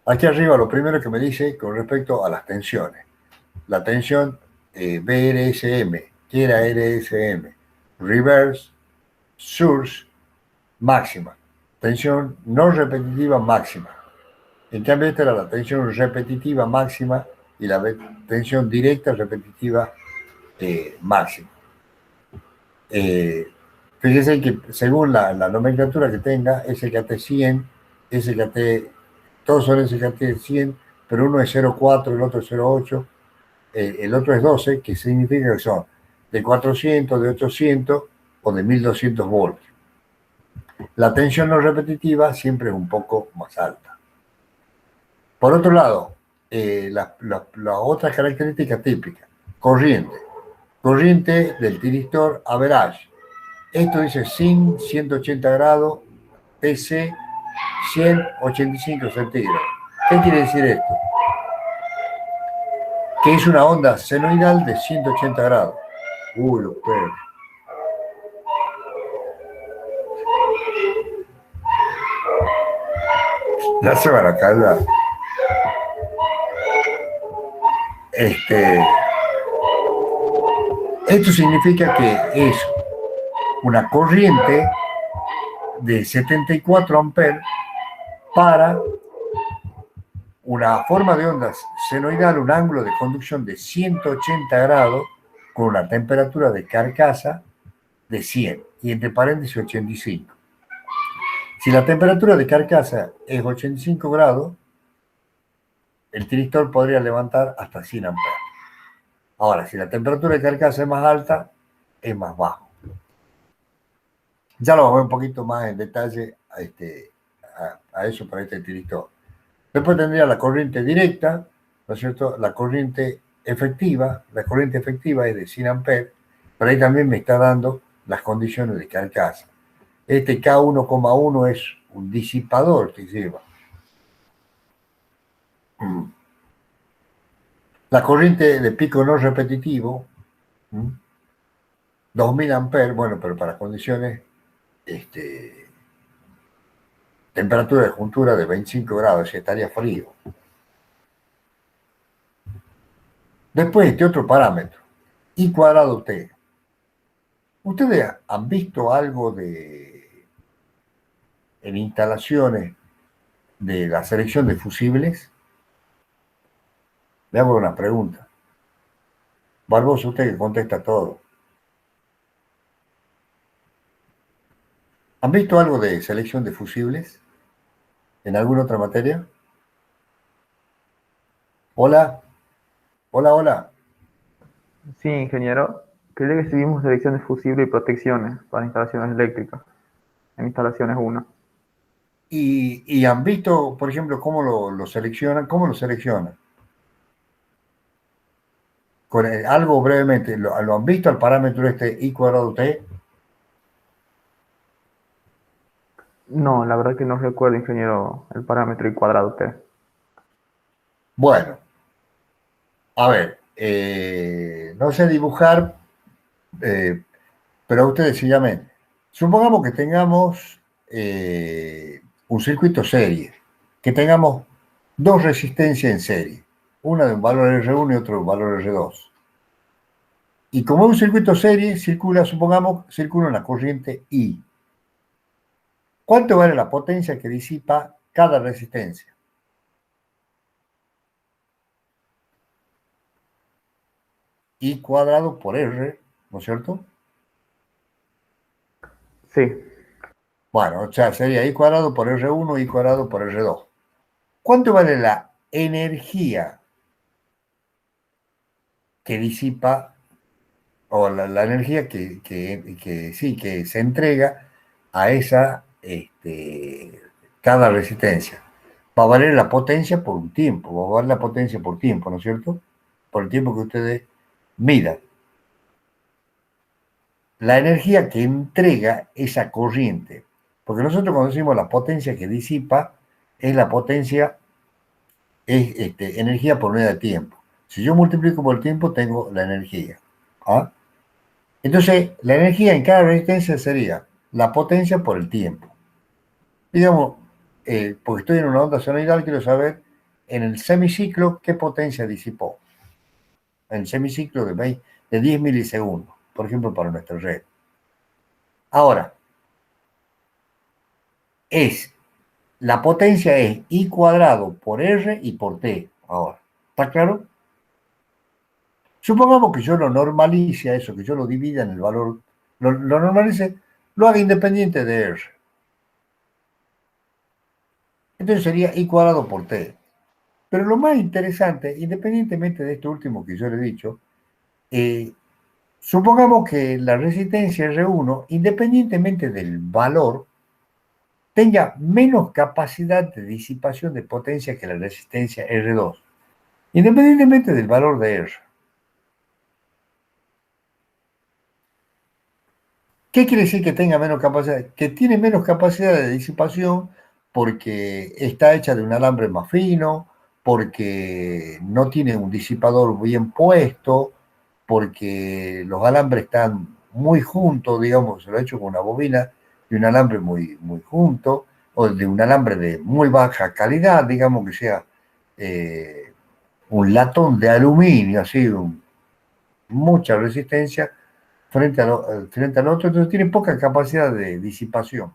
aquí arriba lo primero que me dice con respecto a las tensiones. La tensión BRSM, ¿qué era RSM? Reverse, source, máxima. Tensión no repetitiva máxima. En cambio, esta era la tensión repetitiva máxima y la tensión directa repetitiva máxima. Fíjense que según la nomenclatura que tenga, SKT100, SKT, todos son SKT100, pero uno es 0,4, el otro es 0,8, el otro es 12, que significa que son de 400, de 800 o de 1200 voltios. La tensión no repetitiva siempre es un poco más alta. Por otro lado, las otras características típicas, corriente, corriente del tiristor average. Esto dice sin 180 grados, TC 185 centígrados. ¿Qué quiere decir esto? Que es una onda senoidal de 180 grados. Uy, los perros. Ya se van a callar. Esto significa que es una corriente de 74 amperes para una forma de onda senoidal, un ángulo de conducción de 180 grados con una temperatura de carcasa de 100 y entre paréntesis 85. Si la temperatura de carcasa es 85 grados, el tiristor podría levantar hasta 100 amperes. Ahora, si la temperatura de carcasa es más alta, es más bajo. Ya lo vamos a ver un poquito más en detalle a eso para este tiristor. Después tendría la corriente directa, ¿no es cierto? La corriente efectiva es de 100 amperes, pero ahí también me está dando las condiciones de carcasa. Este K1,1 es un disipador que lleva. La corriente de pico no repetitivo, 2000 amperes, bueno, pero para condiciones, temperatura de juntura de 25 grados, si estaría frío. Después este otro parámetro, I cuadrado T. ¿Ustedes han visto algo en instalaciones de la selección de fusibles? Le hago una pregunta. Barbosa, usted que contesta todo. ¿Han visto algo de selección de fusibles en alguna otra materia? Hola, hola, hola.
Sí, ingeniero. Creo que seguimos selecciones fusibles y protecciones para instalaciones eléctricas. En instalaciones 1.
¿Y han visto, por ejemplo, cómo lo seleccionan? ¿Cómo lo seleccionan? Con algo brevemente, ¿lo han visto el parámetro este I cuadrado T?
No, la verdad que no recuerdo, ingeniero, el parámetro y cuadrado T.
Bueno, a ver, no sé dibujar, pero ustedes síganme. Supongamos que tengamos un circuito serie, que tengamos dos resistencias en serie, una de un valor R1 y otro de un valor R2. Y como un circuito serie circula, supongamos, circula una corriente I. ¿Cuánto vale la potencia que disipa cada resistencia? I cuadrado por R, ¿no es cierto?
Sí.
Bueno, o sea, sería I cuadrado por R1, I cuadrado por R2. ¿Cuánto vale la energía que disipa, o la energía que se entrega a esa, cada resistencia? Va a valer la potencia por un tiempo, va a valer la potencia por tiempo, ¿no es cierto? Por el tiempo que ustedes midan. La energía que entrega esa corriente, porque nosotros cuando decimos la potencia que disipa, es la potencia es energía por unidad de tiempo. Si yo multiplico por el tiempo, tengo la energía. ¿Ah? Entonces, la energía en cada resistencia sería la potencia por el tiempo. Digamos, porque estoy en una onda senoidal, quiero saber en el semiciclo qué potencia disipó. En el semiciclo de 10 milisegundos, por ejemplo, para nuestra red. Ahora, la potencia es I cuadrado por R y por T. Ahora, ¿está claro? Supongamos que yo lo normalice a eso, que yo lo divida en el valor, lo normalice, lo haga independiente de R. Entonces sería I cuadrado por T. Pero lo más interesante, independientemente de esto último que yo le he dicho, supongamos que la resistencia R1, independientemente del valor, tenga menos capacidad de disipación de potencia que la resistencia R2, independientemente del valor de R. ¿Qué quiere decir que tenga menos capacidad? Que tiene menos capacidad de disipación porque está hecha de un alambre más fino, porque no tiene un disipador bien puesto, porque los alambres están muy juntos, digamos, se lo ha hecho con una bobina de un alambre muy, muy junto, o de un alambre de muy baja calidad, digamos que sea un latón de aluminio, así, mucha resistencia frente al otro, entonces tiene poca capacidad de disipación.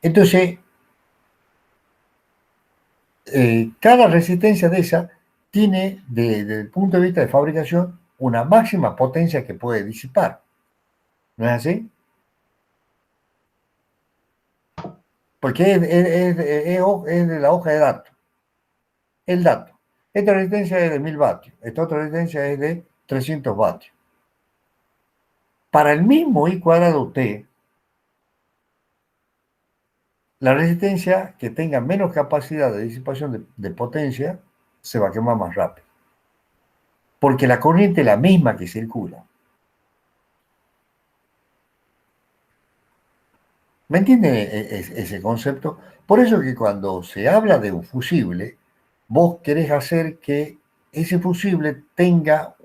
Entonces, cada resistencia de esa tiene, desde el punto de vista de fabricación, una máxima potencia que puede disipar. ¿No es así? Porque es de la hoja de datos. El dato. Esta resistencia es de 1000 vatios. Esta otra resistencia es de 300 vatios. Para el mismo I cuadrado T, la resistencia que tenga menos capacidad de disipación de potencia se va a quemar más rápido. Porque la corriente es la misma que circula. ¿Me entiende ese concepto? Por eso que cuando se habla de un fusible, vos querés hacer que ese fusible tenga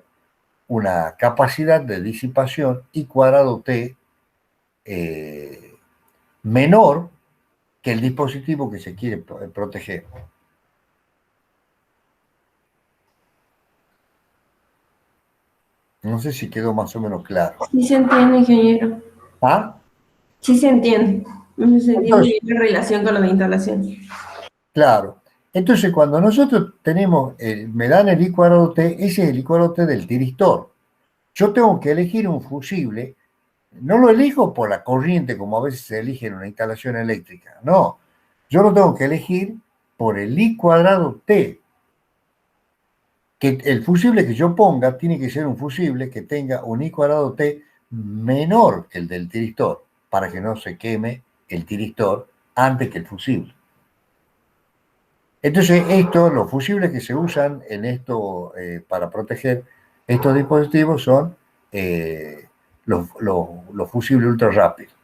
una capacidad de disipación I cuadrado T menor que el dispositivo que se quiere proteger. No sé si quedó más o menos claro.
Sí se entiende, ingeniero.
¿Ah?
Sí se entiende. No se entiende
Entonces,
bien la relación con la de instalación.
claro. Entonces, cuando nosotros tenemos, me dan el I cuadrado T, ese es el I cuadrado T del tiristor. Yo tengo que elegir un fusible, no lo elijo por la corriente como a veces se elige en una instalación eléctrica, no. Yo lo tengo que elegir por el I cuadrado T. Que el fusible que yo ponga tiene que ser un fusible que tenga un I cuadrado T menor que el del tiristor, para que no se queme el tiristor antes que el fusible. Entonces, los fusibles que se usan en esto para proteger estos dispositivos son los fusibles ultra rápidos,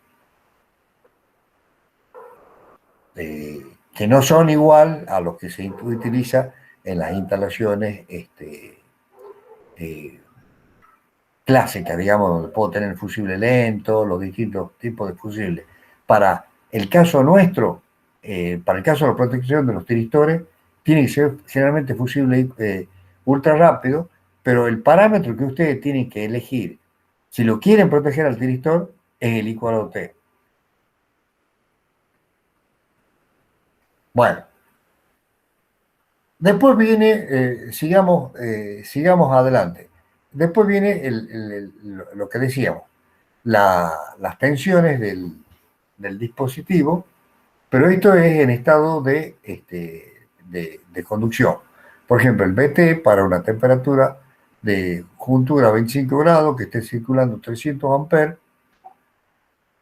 que no son igual a los que se utiliza en las instalaciones clásicas, digamos, donde puedo tener el fusible lento, los distintos tipos de fusibles. Para el caso nuestro, para el caso de la protección de los tiristores, tiene que ser generalmente fusible ultra rápido, pero el parámetro que ustedes tienen que elegir, si lo quieren proteger al tiristor, es el I cuadrado T. Bueno, después viene, sigamos adelante. Después viene lo que decíamos, las tensiones del dispositivo, pero esto es en estado de conducción. Por ejemplo, el BT para una temperatura de juntura a 25 grados, que esté circulando 300 amperes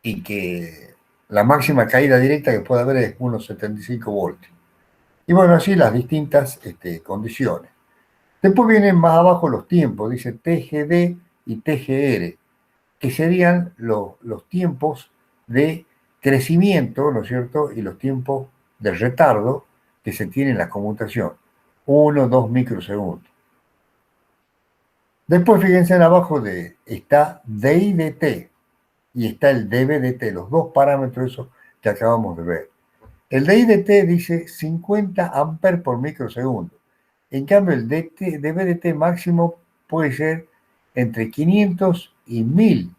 y que la máxima caída directa que puede haber es unos 75 voltios. Y bueno, así las distintas condiciones. Después vienen más abajo los tiempos, dice TGD y TGR, que serían los tiempos de crecimiento, ¿no es cierto? Y los tiempos de retardo que se tiene en la conmutación. 1, 2 microsegundos. Después fíjense en abajo está DI de T y está el dB de T, los dos parámetros esos que acabamos de ver. El DI de T dice 50 amperes por microsegundo. En cambio, el dB de T máximo puede ser entre 500 y 1000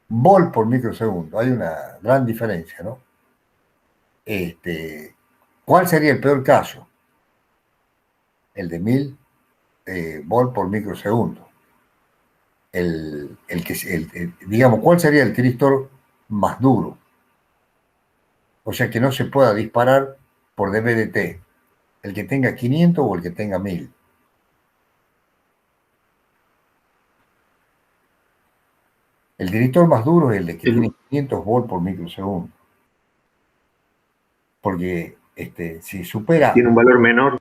volt por microsegundo. Hay una gran diferencia, ¿no? ¿Cuál sería el peor caso? El de 1000 volt por microsegundo. Digamos, ¿cuál sería el tiristor más duro? O sea, que no se pueda disparar por dB de T. ¿El que tenga 500 o el que tenga 1000? El tiristor más duro es el de que tiene 500 volt por microsegundo. Porque si supera...
Tiene un valor menor.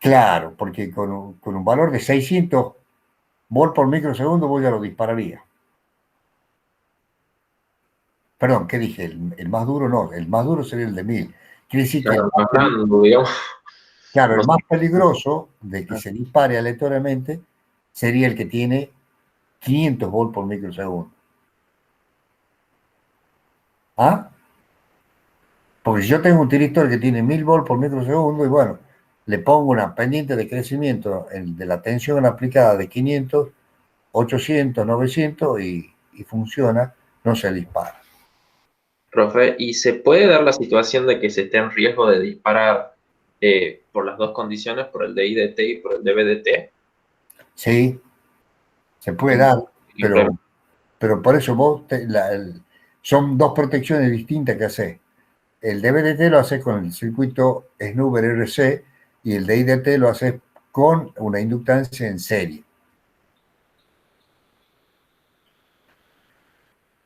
Claro, porque con un valor de 600 volt por microsegundo vos ya lo dispararía. Perdón, ¿qué dije? El más duro no, el más duro sería el de 1000. Quiere decir que claro, el más peligroso de que se dispare aleatoriamente sería el que tiene 500 volt por microsegundo. ¿Ah? Porque si yo tengo un tiristor que tiene 1000 volt por microsegundo y bueno, le pongo una pendiente de crecimiento de la tensión aplicada de 500, 800, 900 y funciona, no se dispara.
Profe, ¿y se puede dar la situación de que se esté en riesgo de disparar por las dos condiciones, por el DI de T y por el dB de T?
Sí, se puede dar, pero por eso vos son dos protecciones distintas que haces. El dB de T lo haces con el circuito Snubber RC y el DI de T lo haces con una inductancia en serie.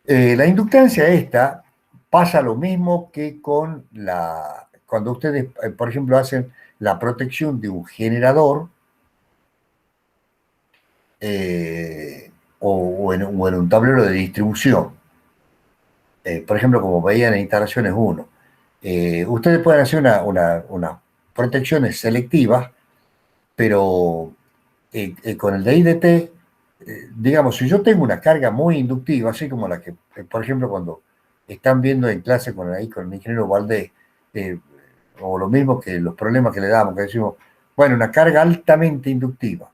La inductancia esta pasa lo mismo que con cuando ustedes, por ejemplo, hacen la protección de un generador o en un tablero de distribución. Por ejemplo, como veían en instalaciones 1. Ustedes pueden hacer unas protecciones selectivas, pero con el DI de T, digamos, si yo tengo una carga muy inductiva, así como la que, por ejemplo, cuando están viendo en clase con el ingeniero Valdés, o lo mismo que los problemas que le damos, que decimos, bueno, una carga altamente inductiva,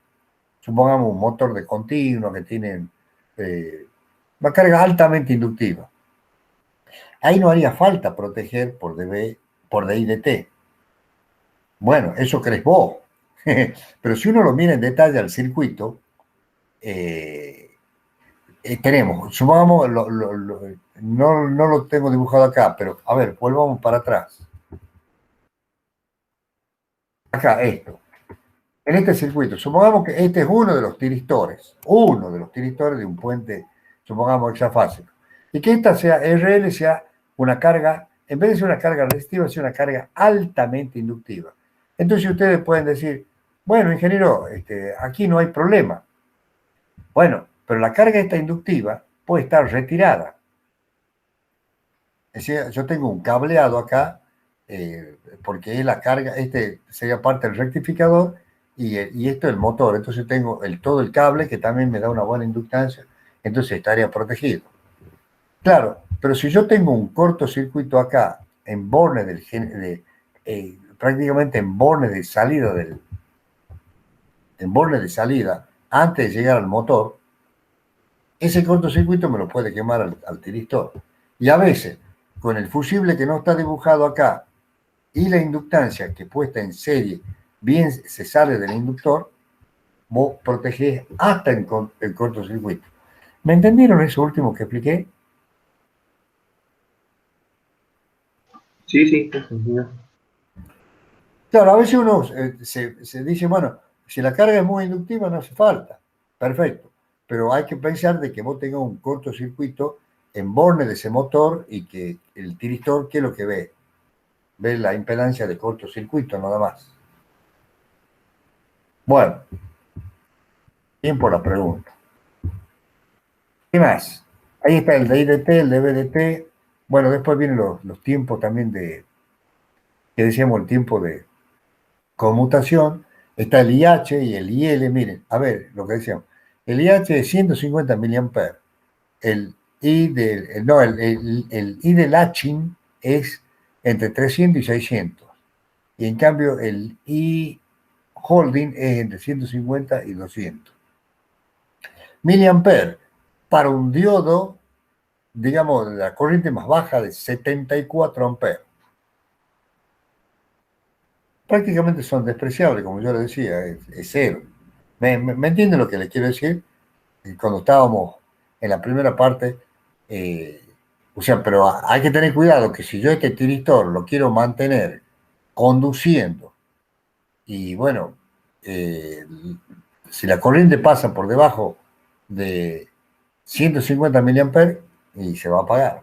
supongamos un motor de continuo que tiene una carga altamente inductiva. Ahí no haría falta proteger por DI de T. Bueno, eso crees vos. Pero si uno lo mira en detalle al circuito, tenemos, supongamos, no lo tengo dibujado acá, pero a ver, volvamos para atrás. Acá, esto. En este circuito, supongamos que este es uno de los tiristores de un puente, supongamos hexafásico, y que esta sea RL, sea una carga, en vez de ser una carga resistiva, sea una carga altamente inductiva. Entonces ustedes pueden decir, bueno, ingeniero, aquí no hay problema. Bueno, pero la carga esta inductiva puede estar retirada. Es decir, yo tengo un cableado acá, porque es la carga, sería parte del rectificador, y esto es el motor. Entonces tengo todo el cable que también me da una buena inductancia, entonces estaría protegido. Claro, pero si yo tengo un cortocircuito acá, en borne prácticamente en borne de salida, antes de llegar al motor, ese cortocircuito me lo puede quemar al tiristor. Y a veces, con el fusible que no está dibujado acá y la inductancia que puesta en serie bien se sale del inductor, vos protegés hasta el cortocircuito. ¿Me entendieron eso último que expliqué?
Sí.
Claro, a veces uno se dice, bueno, si la carga es muy inductiva no hace falta. Perfecto. Pero hay que pensar de que vos tengas un cortocircuito en borne de ese motor y que el tiristor, ¿qué es lo que ve? Ve la impedancia de cortocircuito, nada más. Bueno, bien por la pregunta. ¿Qué más? Ahí está el DI de T, el dB de T. Bueno, después vienen los tiempos también de que decíamos el tiempo de conmutación, está el IH y el IL. Miren, a ver lo que decíamos. El IH es 150 miliamperes. El I el I del Haching es entre 300 y 600. Y en cambio el I holding es entre 150 y 200. Miliamper para un diodo, digamos, la corriente más baja de 74 amperes. Prácticamente son despreciables, como yo le decía, es cero. ¿Me entienden lo que le quiero decir? Cuando estábamos en la primera parte, o sea, pero hay que tener cuidado que si yo este tiristor lo quiero mantener conduciendo y bueno, si la corriente pasa por debajo de 150 miliamperes y se va a apagar.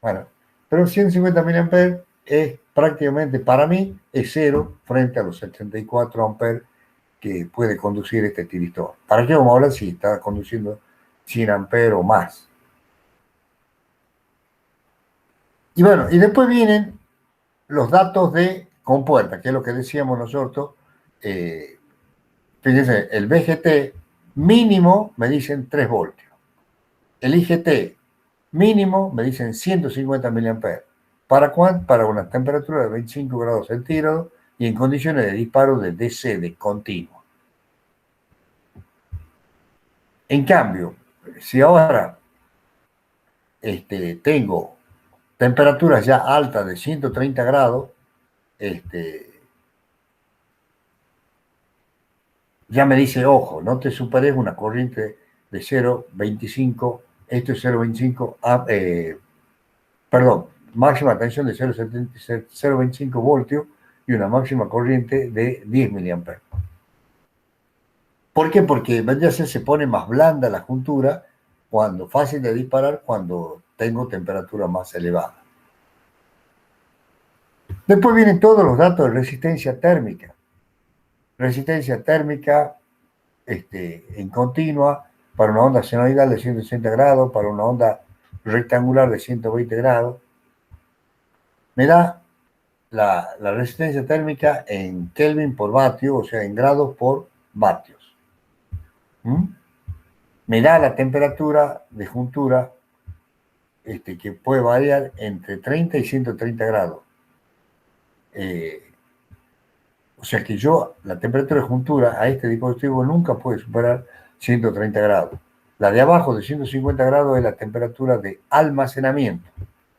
Bueno, pero 150 miliamperes es prácticamente, para mí, es cero frente a los 74 amperes que puede conducir este tiristor. ¿Para qué vamos a hablar si está conduciendo 100 amperes o más? Y bueno, y después vienen los datos de compuerta, que es lo que decíamos nosotros. Fíjense, el VGT mínimo me dicen 3 voltios. El IGT mínimo me dicen 150 miliamperes. ¿Para cuánto? Para una temperatura de 25 grados centígrados y en condiciones de disparo de DC, de continuo. En cambio, si ahora tengo temperaturas ya altas de 130 grados, ya me dice, ojo, no te superes una corriente de 0,25, esto es 0,25, perdón, máxima tensión de 0,25 voltios y una máxima corriente de 10 miliamperes. ¿Por qué? Porque se pone más blanda la juntura, cuando fácil de disparar, cuando tengo temperatura más elevada. Después vienen todos los datos de resistencia térmica. Resistencia térmica en continua para una onda senoidal de 160 grados, para una onda rectangular de 120 grados. Me da la resistencia térmica en Kelvin por vatio, o sea, en grados por vatios. Me da la temperatura de juntura que puede variar entre 30 y 130 grados. O sea que la temperatura de juntura a este dispositivo nunca puede superar 130 grados. La de abajo de 150 grados es la temperatura de almacenamiento,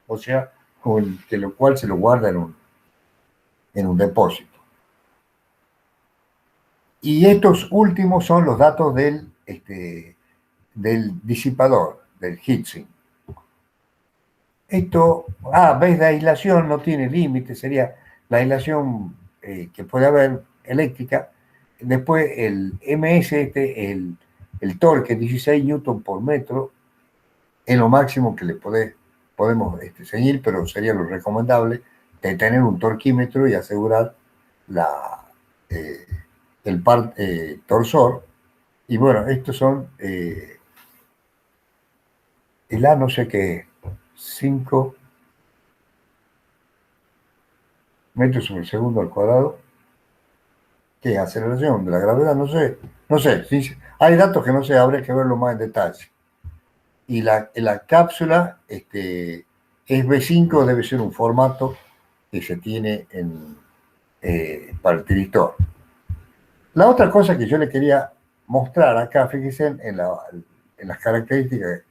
o sea, con lo cual se lo guarda en un depósito. Y estos últimos son los datos del disipador, del heatsink. Esto, vez de aislación no tiene límite, sería la aislación que puede haber eléctrica. Después el MS, el torque, 16 newton por metro, es lo máximo que le podemos seguir, pero sería lo recomendable de tener un torquímetro y asegurar el par torsor. Y bueno, estos son el A no sé qué, 5 metros sobre segundo al cuadrado. ¿Qué? Aceleración de la gravedad, no sé. ¿Sí? Hay datos que no sé, habría que verlo más en detalle. Y la cápsula es B5, debe ser un formato que se tiene para el tiristor. La otra cosa que yo le quería mostrar acá, fíjense en las características,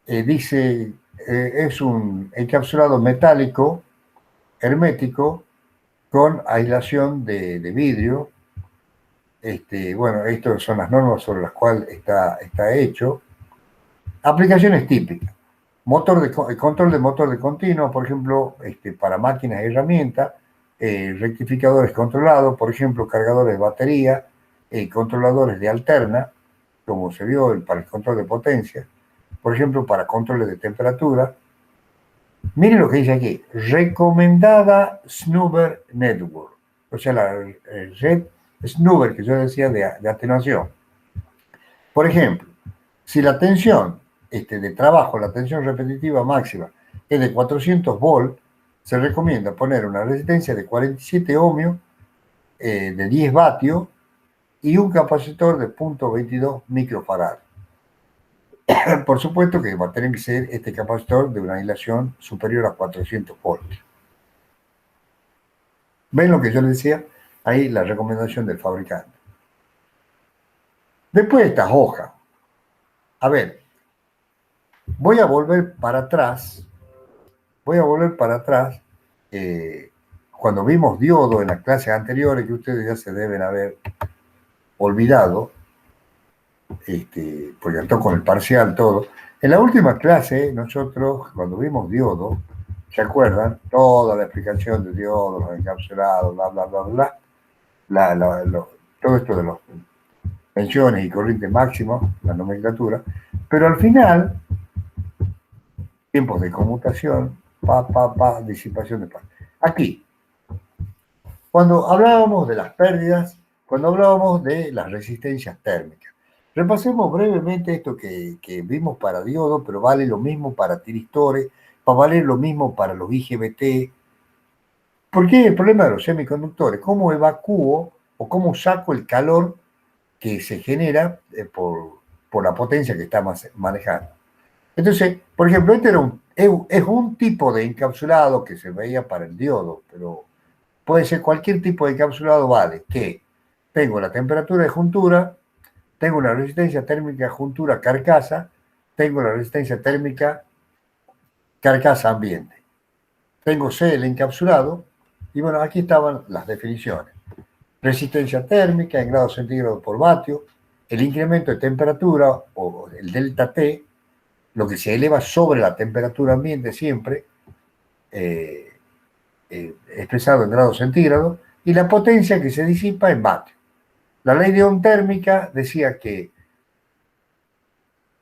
dice, es un encapsulado metálico hermético con aislación de vidrio. Bueno, estas son las normas sobre las cuales está hecho. Aplicaciones típicas. Control de motor de continuo, por ejemplo, para máquinas y herramientas. Rectificadores controlados, por ejemplo, cargadores de batería, controladores de alterna, como se vio para el control de potencia, por ejemplo, para controles de temperatura. Miren lo que dice aquí, recomendada Snubber Network, o sea, la red Snubber que yo decía de atenuación. Por ejemplo, si la tensión de trabajo, la tensión repetitiva máxima es de 400 volts, se recomienda poner una resistencia de 47 ohmios de 10 vatios y un capacitor de 0.22 microfarad. Por supuesto que va a tener que ser este capacitor de una aislación superior a 400 voltios. ¿Ven lo que yo les decía? Ahí la recomendación del fabricante. Después de estas hojas. A ver, voy a volver para atrás. Cuando vimos diodo en las clases anteriores, que ustedes ya se deben haber olvidado, porque andó con el parcial todo. En la última clase, nosotros, cuando vimos diodo, ¿se acuerdan? Toda la explicación de diodo, los encapsulados, bla, bla, bla, bla, todo esto de los tensiones y corrientes máximas, la nomenclatura, pero al final, tiempos de conmutación, disipación de paz. Aquí, cuando hablábamos de las pérdidas, cuando hablábamos de las resistencias térmicas, repasemos brevemente esto que vimos para diodo, pero vale lo mismo para tiristores, va a valer lo mismo para los IGBT. ¿Por qué el problema de los semiconductores? ¿Cómo evacúo o cómo saco el calor que se genera por la potencia que está manejando? Entonces, por ejemplo, este es un tipo de encapsulado que se veía para el diodo, pero puede ser cualquier tipo de encapsulado, vale, que tengo la temperatura de juntura, tengo una resistencia térmica juntura carcasa, tengo la resistencia térmica carcasa ambiente. Tengo C, el encapsulado, y bueno, aquí estaban las definiciones. Resistencia térmica en grados centígrados por vatio, el incremento de temperatura o el delta T, lo que se eleva sobre la temperatura ambiente siempre, expresado en grados centígrados, y la potencia que se disipa en vatios. La ley de Ohm térmica decía que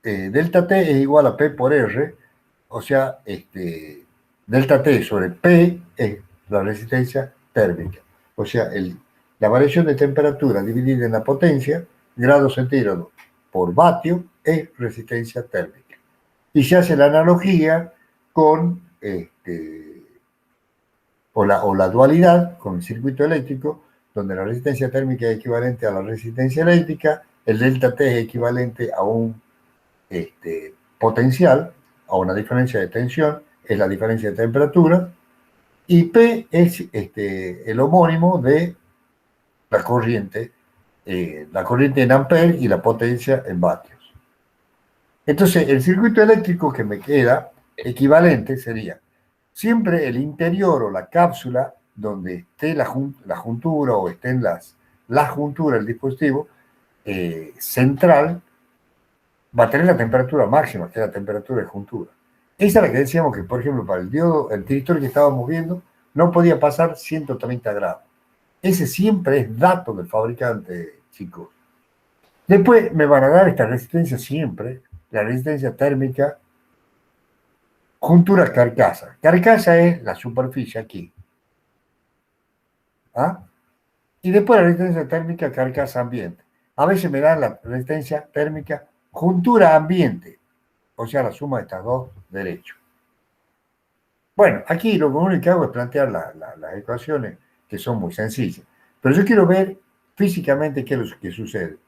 delta T es igual a P por R, o sea, delta T sobre P es la resistencia térmica. O sea, la variación de temperatura dividida en la potencia, grados centígrados por vatio, es resistencia térmica. Y se hace la analogía con, o la dualidad con el circuito eléctrico, donde la resistencia térmica es equivalente a la resistencia eléctrica, el delta T es equivalente a un potencial, a una diferencia de tensión, es la diferencia de temperatura, y P es el homónimo de la corriente en amperes y la potencia en vatios. Entonces, el circuito eléctrico que me queda equivalente sería siempre el interior o la cápsula donde esté la juntura o estén la juntura del dispositivo central, va a tener la temperatura máxima, que es la temperatura de juntura. Esa es la que decíamos que, por ejemplo, para el diodo, el tiristor que estábamos viendo, no podía pasar 130 grados. Ese siempre es dato del fabricante, chicos. Después me van a dar esta resistencia siempre, la resistencia térmica, juntura carcasa. Carcasa es la superficie aquí. ¿Ah? Y después la resistencia térmica carcasa ambiente. A veces me dan la resistencia térmica juntura ambiente, o sea, la suma de estas dos derechos. Bueno, aquí lo único que hago es plantear las ecuaciones, que son muy sencillas. Pero yo quiero ver físicamente qué es lo que sucede.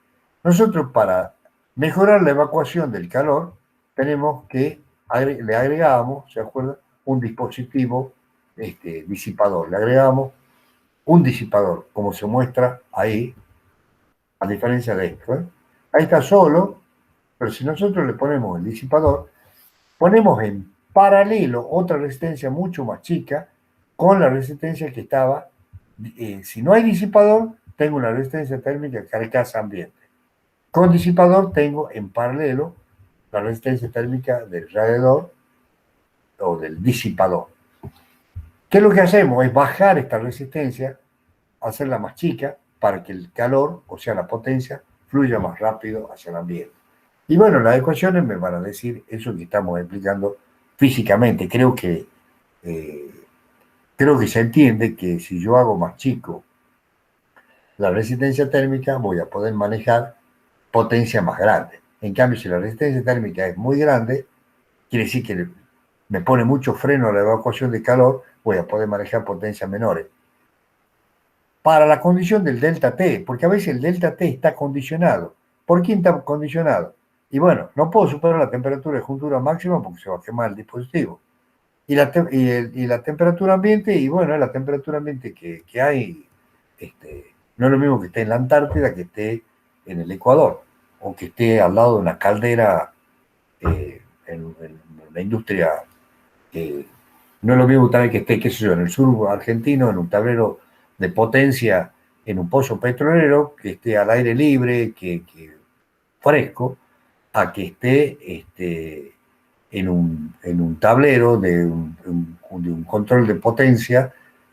Nosotros, para mejorar la evacuación del calor, tenemos que le agregamos, ¿se acuerdan? Un dispositivo disipador. Le agregamos un disipador, como se muestra ahí, a diferencia de esto. Ahí está solo, pero si nosotros le ponemos el disipador, ponemos en paralelo otra resistencia mucho más chica con la resistencia que estaba. Si no hay disipador, tengo una resistencia térmica carcasa ambiente. Con disipador tengo en paralelo la resistencia térmica del radiador o del disipador. ¿Qué es lo que hacemos? Es bajar esta resistencia, hacerla más chica para que el calor, o sea la potencia, fluya más rápido hacia el ambiente. Y bueno, las ecuaciones me van a decir eso que estamos explicando físicamente. Creo que se entiende que si yo hago más chico la resistencia térmica, voy a poder manejar potencia más grande. En cambio, si la resistencia térmica es muy grande, quiere decir que me pone mucho freno a la evacuación de calor, voy a poder manejar potencias menores. Para la condición del delta T, porque a veces el delta T está condicionado. ¿Por qué está condicionado? Y bueno, no puedo superar la temperatura de juntura máxima porque se va a quemar el dispositivo. Y la temperatura ambiente, y bueno, la temperatura ambiente que hay, no es lo mismo que esté en la Antártida que esté en el Ecuador, o que esté al lado de una caldera en una industria. No es lo mismo también que esté, qué sé yo, en el sur argentino, en un tablero de potencia, en un pozo petrolero, que esté al aire libre, que fresco, a que esté en un tablero de un control de potencia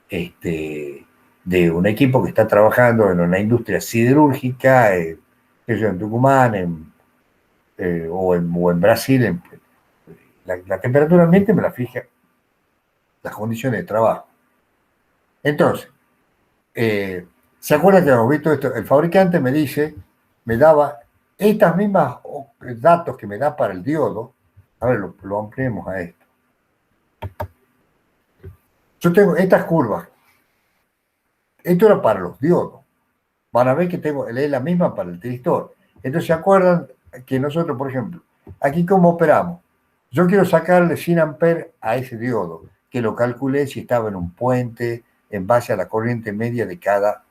de un equipo que está trabajando en una industria siderúrgica, en Tucumán o en Brasil. La temperatura ambiente me la fija las condiciones de trabajo. Entonces, ¿se acuerdan que hemos visto esto? El fabricante me daba estas mismas datos que me da para el diodo. A ver, lo ampliemos a esto. Yo tengo estas curvas. Esto era para los diodos. Van a ver que es la misma para el tiristor. Entonces, ¿se acuerdan que nosotros, por ejemplo, aquí cómo operamos? Yo quiero sacarle 100 amperes a ese diodo, que lo calculé si estaba en un puente, en base a la corriente media de cada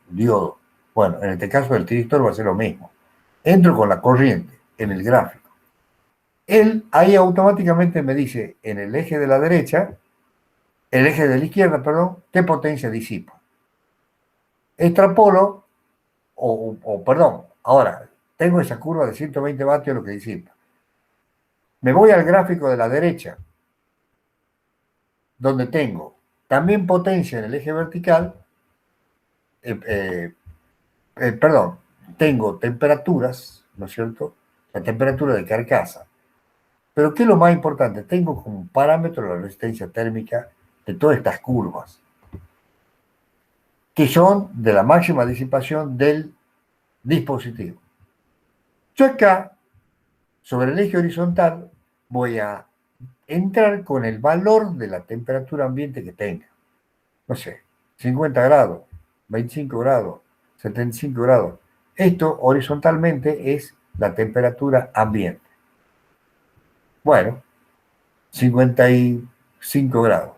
diodo. Bueno, en este caso del tiristor va a ser lo mismo. Entro con la corriente en el gráfico. Él ahí automáticamente me dice en el eje de la derecha, el eje de la izquierda, perdón, qué potencia disipa. Extrapolo, perdón, ahora tengo esa curva de 120 vatios lo que disipa. Me voy al gráfico de la derecha, donde tengo también potencia en el eje vertical, perdón, tengo temperaturas, ¿no es cierto? La temperatura de carcasa. Pero ¿qué es lo más importante? Tengo como parámetro la resistencia térmica de todas estas curvas, que son de la máxima disipación del dispositivo. Yo acá, sobre el eje horizontal, voy a entrar con el valor de la temperatura ambiente que tenga. No sé, 50 grados, 25 grados, 75 grados. Esto horizontalmente es la temperatura ambiente. Bueno, 55 grados.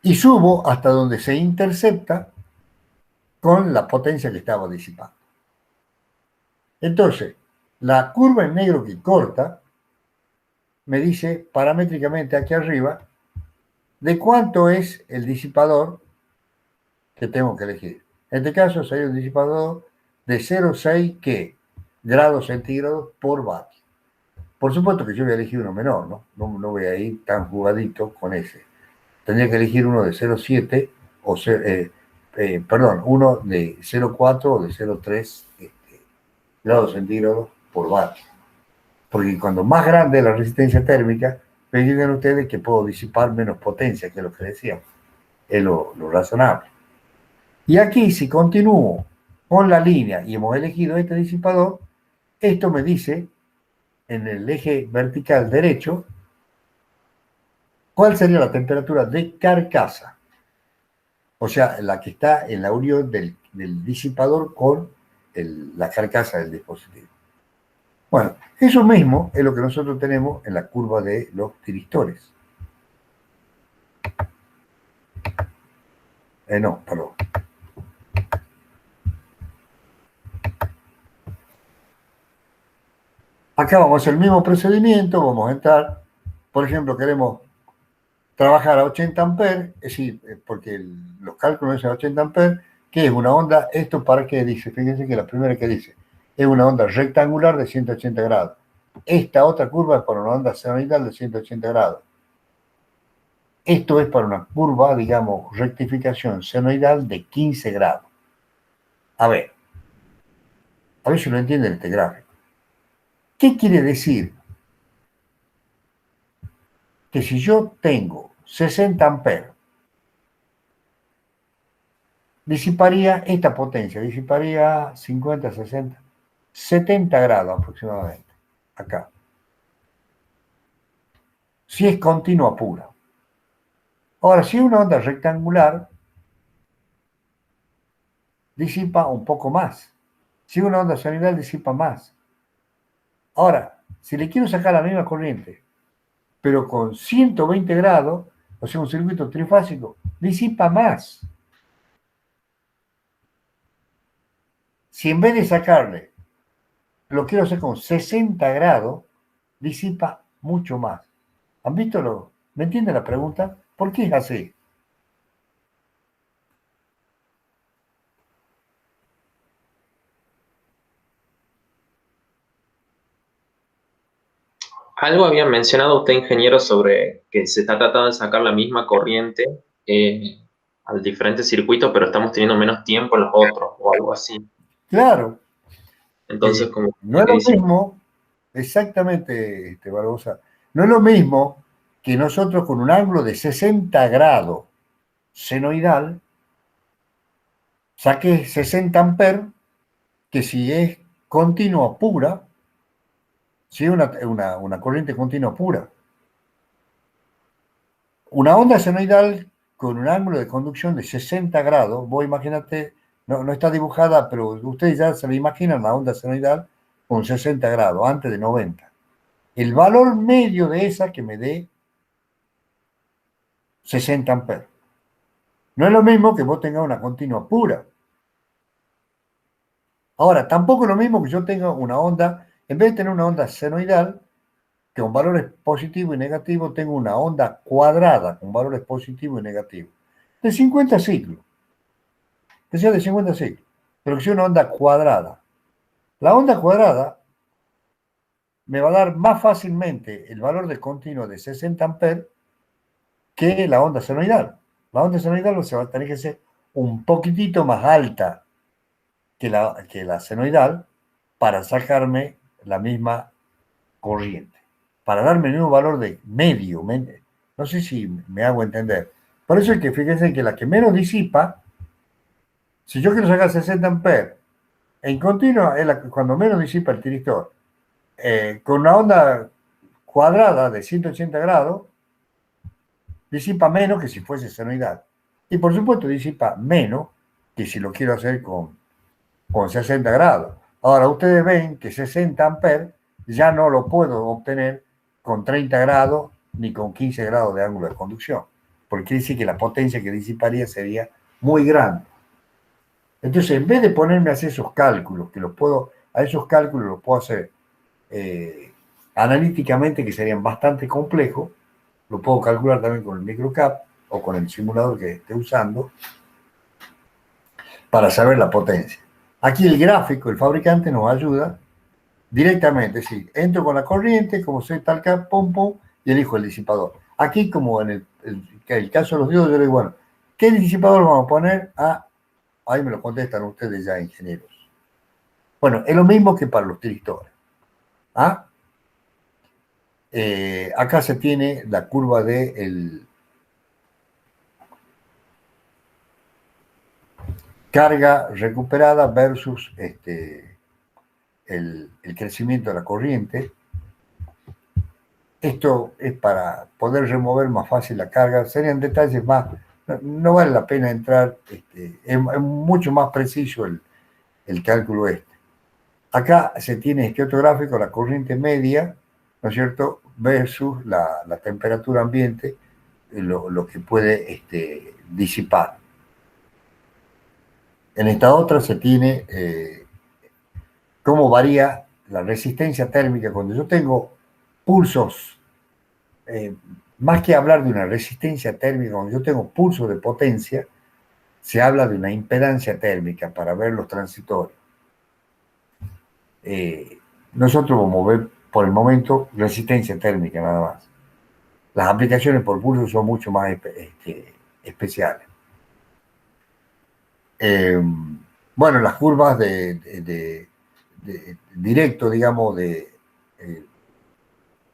Y subo hasta donde se intercepta con la potencia que estaba disipando. Entonces, la curva en negro que corta me dice paramétricamente aquí arriba de cuánto es el disipador que tengo que elegir. En este caso sería un disipador de 0,6 ¿qué? Grados centígrados por vatio. Por supuesto que yo voy a elegir uno menor, ¿no? No voy a ir tan jugadito con ese. Tendría que elegir uno de 0,7 o uno de 0,4 o de 0,3 grados centígrados por vatio. Porque cuando más grande es la resistencia térmica, fíjense ustedes que puedo disipar menos potencia, que es lo que decíamos. Es lo razonable. Y aquí, si continúo con la línea y hemos elegido este disipador, esto me dice, en el eje vertical derecho, cuál sería la temperatura de carcasa. O sea, la que está en la unión del disipador con la carcasa del dispositivo. Bueno, eso mismo es lo que nosotros tenemos en la curva de los tiristores. No, perdón. Acá vamos a hacer el mismo procedimiento, vamos a entrar, por ejemplo, queremos trabajar a 80 amperes, es decir, porque los cálculos dicen 80 amperes, que es una onda, esto para qué dice, fíjense que la primera que dice, es una onda rectangular de 180 grados. Esta otra curva es para una onda senoidal de 180 grados. Esto es para una curva, digamos, rectificación senoidal de 15 grados. A ver si lo entienden este gráfico. ¿Qué quiere decir? Que si yo tengo 60 amperes, disiparía esta potencia, disiparía 50, 60, 70 grados aproximadamente, acá. si es continua pura. Ahora, si es una onda rectangular, disipa un poco más. Si es una onda senoidal, disipa más. Ahora, si le quiero sacar la misma corriente, pero con 120 grados, o sea, un circuito trifásico, disipa más. Si en vez de sacarle, lo quiero hacer con 60 grados, disipa mucho más. ¿Han visto lo? ¿Me entienden la pregunta? ¿Por qué es así?
Algo había mencionado usted, ingeniero, sobre que se está tratando de sacar la misma corriente al diferente circuito, pero estamos teniendo menos tiempo en los otros, o algo así.
Claro,
Entonces, como
no es
que
lo
dice,
mismo, exactamente, Barbosa, no es lo mismo que nosotros con un ángulo de 60 grados senoidal saque 60 amperes, que si es continua pura, si es una corriente continua pura. Una onda senoidal con un ángulo de conducción de 60 grados, vos imagínate, no está dibujada, pero ustedes ya se lo imaginan la onda senoidal con 60 grados, antes de 90. El valor medio de esa que me dé 60 amperes. No es lo mismo que vos tengas una continua pura. Ahora, tampoco es lo mismo que yo tenga una onda, en vez de tener una onda senoidal, que con valores positivos y negativos, tengo una onda cuadrada con valores positivos y negativos. De 50 ciclos. Que sea de 50 ciclos. Pero que sea una onda cuadrada. La onda cuadrada me va a dar más fácilmente el valor de continuo de 60 amperes que la onda senoidal. La onda senoidal se va a tener que ser un poquitito más alta que la senoidal para sacarme la misma corriente, para darme el mismo valor de medio. No sé si me hago entender. Por eso es que fíjense que la que menos disipa, si yo quiero sacar 60 amperes, en continua es cuando menos disipa el tiristor. Con una onda cuadrada de 180 grados, disipa menos que si fuese senoidal. Y por supuesto disipa menos que si lo quiero hacer con 60 grados. Ahora ustedes ven que 60 amperes ya no lo puedo obtener con 30 grados ni con 15 grados de ángulo de conducción, porque dice que la potencia que disiparía sería muy grande. Entonces, en vez de ponerme a hacer esos cálculos, a esos cálculos los puedo hacer analíticamente, que serían bastante complejos, lo puedo calcular también con el microcap o con el simulador que esté usando para saber la potencia. Aquí el gráfico, el fabricante nos ayuda directamente, sí, entro con la corriente, como soy tal cap, pum, pum, y elijo el disipador. Aquí, como en el caso de los diodos, yo le digo, bueno, ¿qué disipador vamos a poner? Ahí me lo contestan ustedes ya, ingenieros. Bueno, es lo mismo que para los tiristores. Acá se tiene la curva de carga recuperada versus el crecimiento de la corriente. Esto es para poder remover más fácil la carga. Serían detalles más, no vale la pena entrar, es mucho más preciso el cálculo este. Acá se tiene estereográfico la corriente media, ¿no es cierto?, versus la temperatura ambiente, lo que puede disipar. En esta otra se tiene cómo varía la resistencia térmica cuando yo tengo pulsos, más que hablar de una resistencia térmica, cuando yo tengo pulsos de potencia, se habla de una impedancia térmica para ver los transitorios. Nosotros vamos a ver por el momento resistencia térmica nada más. Las aplicaciones por pulso son mucho más especiales. Bueno, las curvas de directo, digamos, de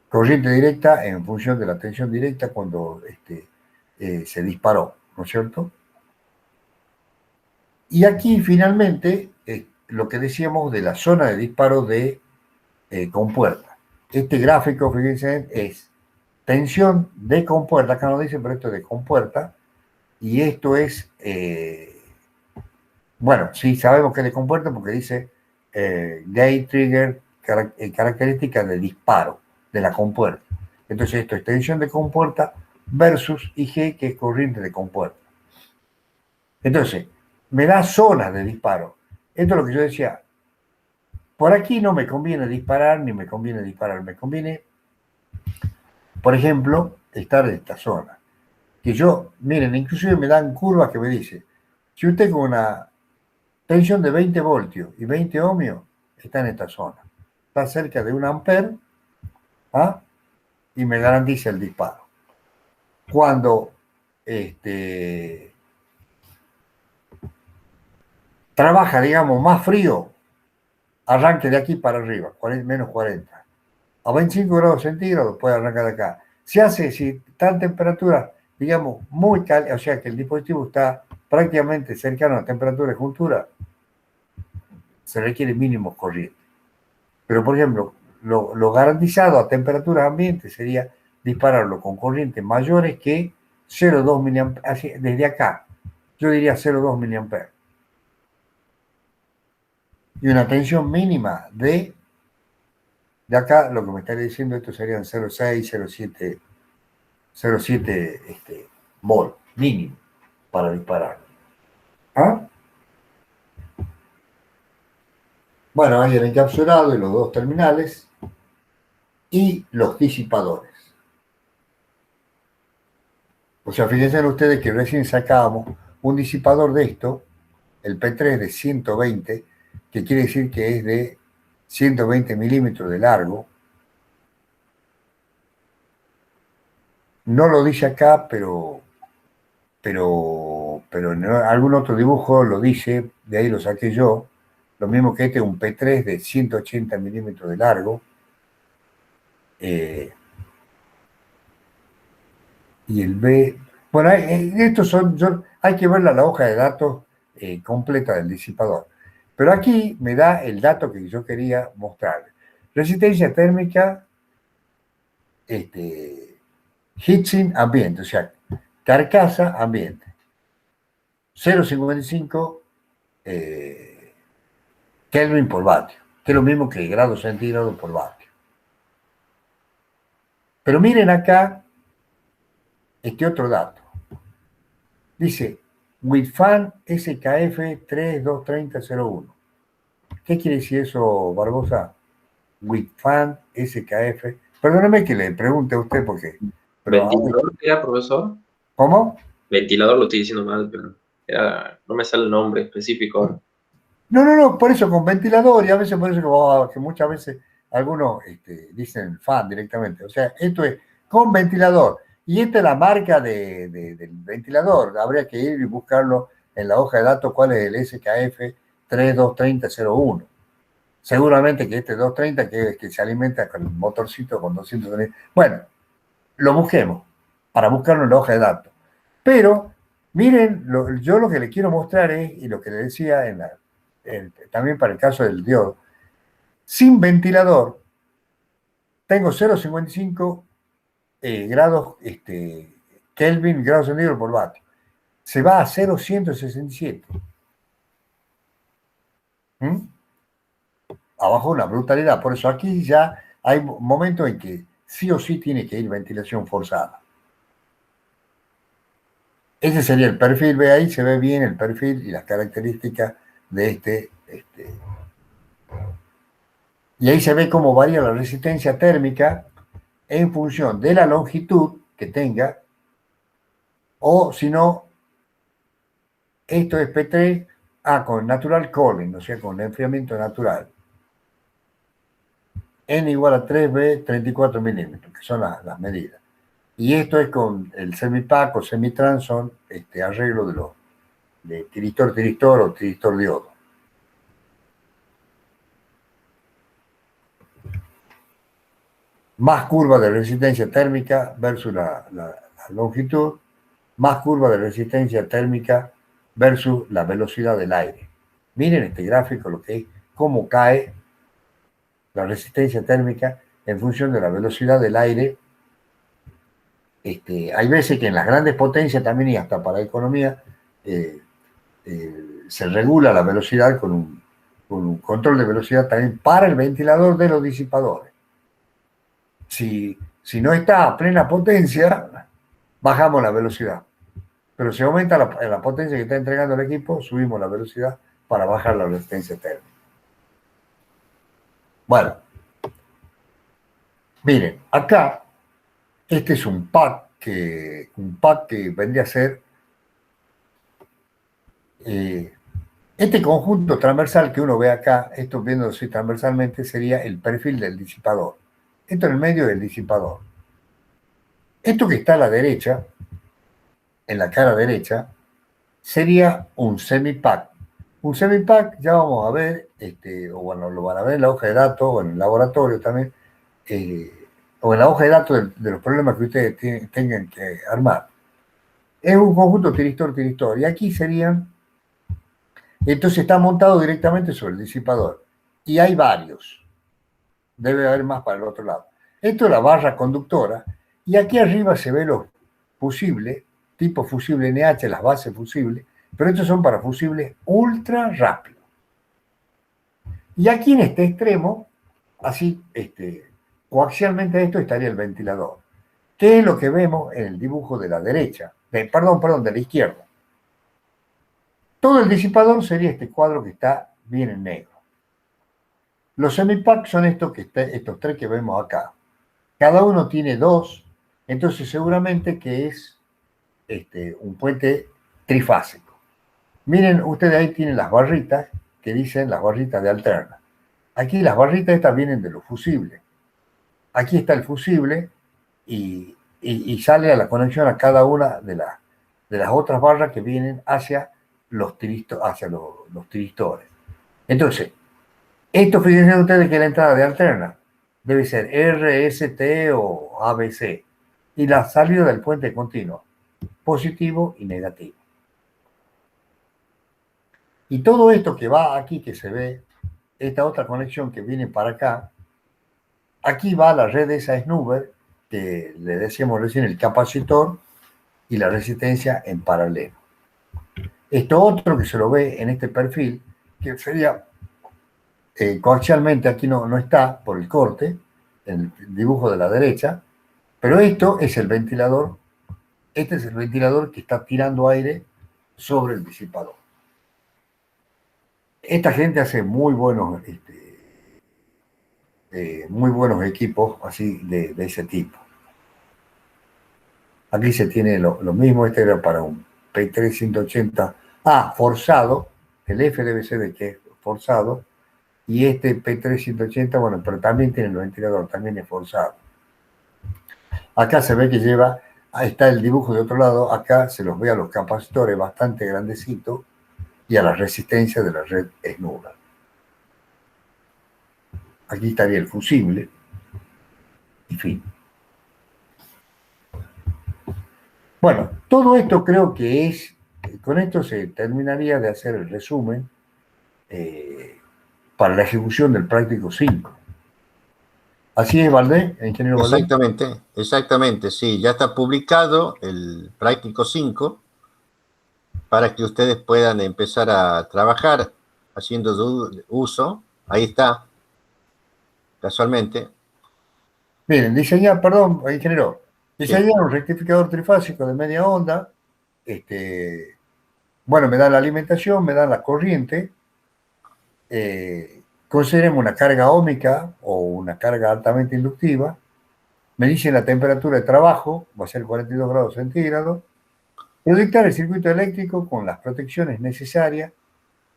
corriente directa en función de la tensión directa cuando se disparó, ¿no es cierto? Y aquí finalmente lo que decíamos de la zona de disparo de compuerta. Este gráfico, fíjense, es tensión de compuerta, acá no dice, pero esto es de compuerta, y esto es, bueno, sí sabemos que es de compuerta porque dice gate trigger, características de disparo de la compuerta. Entonces esto es tensión de compuerta versus IG, que es corriente de compuerta. Entonces, me da zonas de disparo. Esto es lo que yo decía. Por aquí no me conviene disparar, ni me conviene disparar. Me conviene, por ejemplo, estar en esta zona. Que yo, miren, inclusive me dan curvas que me dicen, si usted con una tensión de 20 voltios y 20 ohmios, está en esta zona. Está cerca de 1 ampere, ¿ah? Y me garantiza el disparo. Cuando trabaja, digamos, más frío, arranque de aquí para arriba, menos 40. A 25 grados centígrados puede arrancar de acá. Si está en temperatura, digamos, muy caliente, o sea que el dispositivo está prácticamente cercano a la temperatura de juntura, se requiere mínimos corrientes. Pero, por ejemplo, lo garantizado a temperaturas ambientes sería dispararlo con corrientes mayores que 0,2 mA. Desde acá, yo diría 0,2 mA. Y una tensión mínima de acá, lo que me estaría diciendo, esto serían 0,6, 0,7 volt mínimo para disparar. ¿Ah? Bueno, hay el encapsulado y los dos terminales y los disipadores. O sea, fíjense ustedes que recién sacábamos un disipador de esto, el P3 de 120, que quiere decir que es de 120 milímetros de largo. No lo dice acá, pero en algún otro dibujo lo dice, de ahí lo saqué yo. Lo mismo que este, un P3 de 180 milímetros de largo. Y el B. Bueno, estos hay que ver la hoja de datos completa del disipador. Pero aquí me da el dato que yo quería mostrar. Resistencia térmica, heatsink ambiente, o sea, carcasa ambiente. 0,55 Kelvin por vatio, que es lo mismo que grados centígrados por vatio. Pero miren acá este otro dato. Dice, with fan SKF 323001. ¿Qué quiere decir eso, Barbosa? With fan SKF. Perdóneme que le pregunte a usted porque...
¿Ventilador era, profesor?
¿Cómo?
Ventilador lo estoy diciendo mal, pero no me sale el nombre específico ahora.
No, por eso con ventilador, y a veces por eso que muchas veces algunos dicen fan directamente. O sea, esto es con ventilador. Y esta es la marca del ventilador. Habría que ir y buscarlo en la hoja de datos cuál es el SKF 323001. Seguramente que este 230 que se alimenta con el motorcito con 230. Bueno, lo busquemos para buscarlo en la hoja de datos. Pero miren, yo lo que le quiero mostrar es, y lo que le decía también para el caso del diodo, sin ventilador, tengo 0,55 grados Kelvin, grados centígrados por vatio. Se va a 0,167. Abajo una brutalidad. Por eso aquí ya hay momentos en que sí o sí tiene que ir ventilación forzada. Ese sería el perfil, ve ahí, se ve bien el perfil y las características de y ahí se ve cómo varía la resistencia térmica en función de la longitud que tenga, o si no, esto es P3 con natural cooling, o sea, con enfriamiento natural. N igual a 3B, 34 milímetros, que son las medidas. Y esto es con el semipack o semitranson, arreglo de tiristor o tiristor diodo. Más curva de resistencia térmica versus la longitud, más curva de resistencia térmica versus la velocidad del aire. Miren este gráfico, lo que es, cómo cae la resistencia térmica en función de la velocidad del aire hay veces que en las grandes potencias también, y hasta para economía, se regula la velocidad con un control de velocidad también para el ventilador de los disipadores. Si no está a plena potencia, bajamos la velocidad. Pero si aumenta la potencia que está entregando el equipo, subimos la velocidad para bajar la resistencia térmica. Bueno, miren, acá, este es un pack que vendría a ser este conjunto transversal que uno ve acá, esto viéndose transversalmente, sería el perfil del disipador. Esto en el medio del disipador. Esto que está a la derecha, en la cara derecha, sería un semipack. Un semipack, ya vamos a ver, o bueno, lo van a ver en la hoja de datos o en el laboratorio también, o en la hoja de datos de los problemas que ustedes tengan que armar. Es un conjunto tiristor-tiristor. Y aquí serían, entonces está montado directamente sobre el disipador. Y hay varios. Debe haber más para el otro lado. Esto es la barra conductora. Y aquí arriba se ve los fusibles, tipo fusible NH, las bases fusibles, pero estos son para fusibles ultra rápidos. Y aquí en este extremo, así, coaxialmente a esto estaría el ventilador. ¿Qué es lo que vemos en el dibujo de la derecha? De la izquierda. Todo el disipador sería este cuadro que está bien en negro. Los semipacks son estos tres que vemos acá. Cada uno tiene dos, entonces seguramente que es un puente trifásico. Miren, ustedes ahí tienen las barritas que dicen las barritas de alterna. Aquí las barritas estas vienen de los fusibles. Aquí está el fusible y sale a la conexión a cada una de las otras barras que vienen hacia los tiristores. Entonces, esto fíjense ustedes que la entrada de alterna debe ser R, S, T o ABC. Y la salida del puente continuo, positivo y negativo. Y todo esto que va aquí, que se ve, esta otra conexión que viene para acá, aquí va la red esa Snubber, que le decíamos recién el capacitor y la resistencia en paralelo. Esto otro que se lo ve en este perfil, que sería coaxialmente, aquí no está por el corte, en el dibujo de la derecha, pero esto es el ventilador. Este es el ventilador que está tirando aire sobre el disipador. Esta gente hace muy buenos equipos así de ese tipo. Aquí se tiene lo mismo, este era para un P3 180 forzado, el F debe ser de que es forzado, y este P3 180, bueno, pero también tiene el ventilador, también es forzado. Acá se ve que lleva, ahí está el dibujo de otro lado, acá se los ve a los capacitores bastante grandecitos y a la resistencia de la red Snubber. Aquí estaría el fusible, en fin. Bueno, todo esto creo que con esto se terminaría de hacer el resumen para la ejecución del práctico 5. Así es, Valdés, ingeniero Valdés.
Exactamente, sí, ya está publicado el práctico 5 para que ustedes puedan empezar a trabajar haciendo uso. Ahí está, casualmente.
Miren, ingeniero, diseñar un rectificador trifásico de media onda, bueno, me dan la alimentación, me dan la corriente, consideremos una carga óhmica o una carga altamente inductiva, me dicen la temperatura de trabajo, va a ser 42 grados centígrados, proyectar el circuito eléctrico con las protecciones necesarias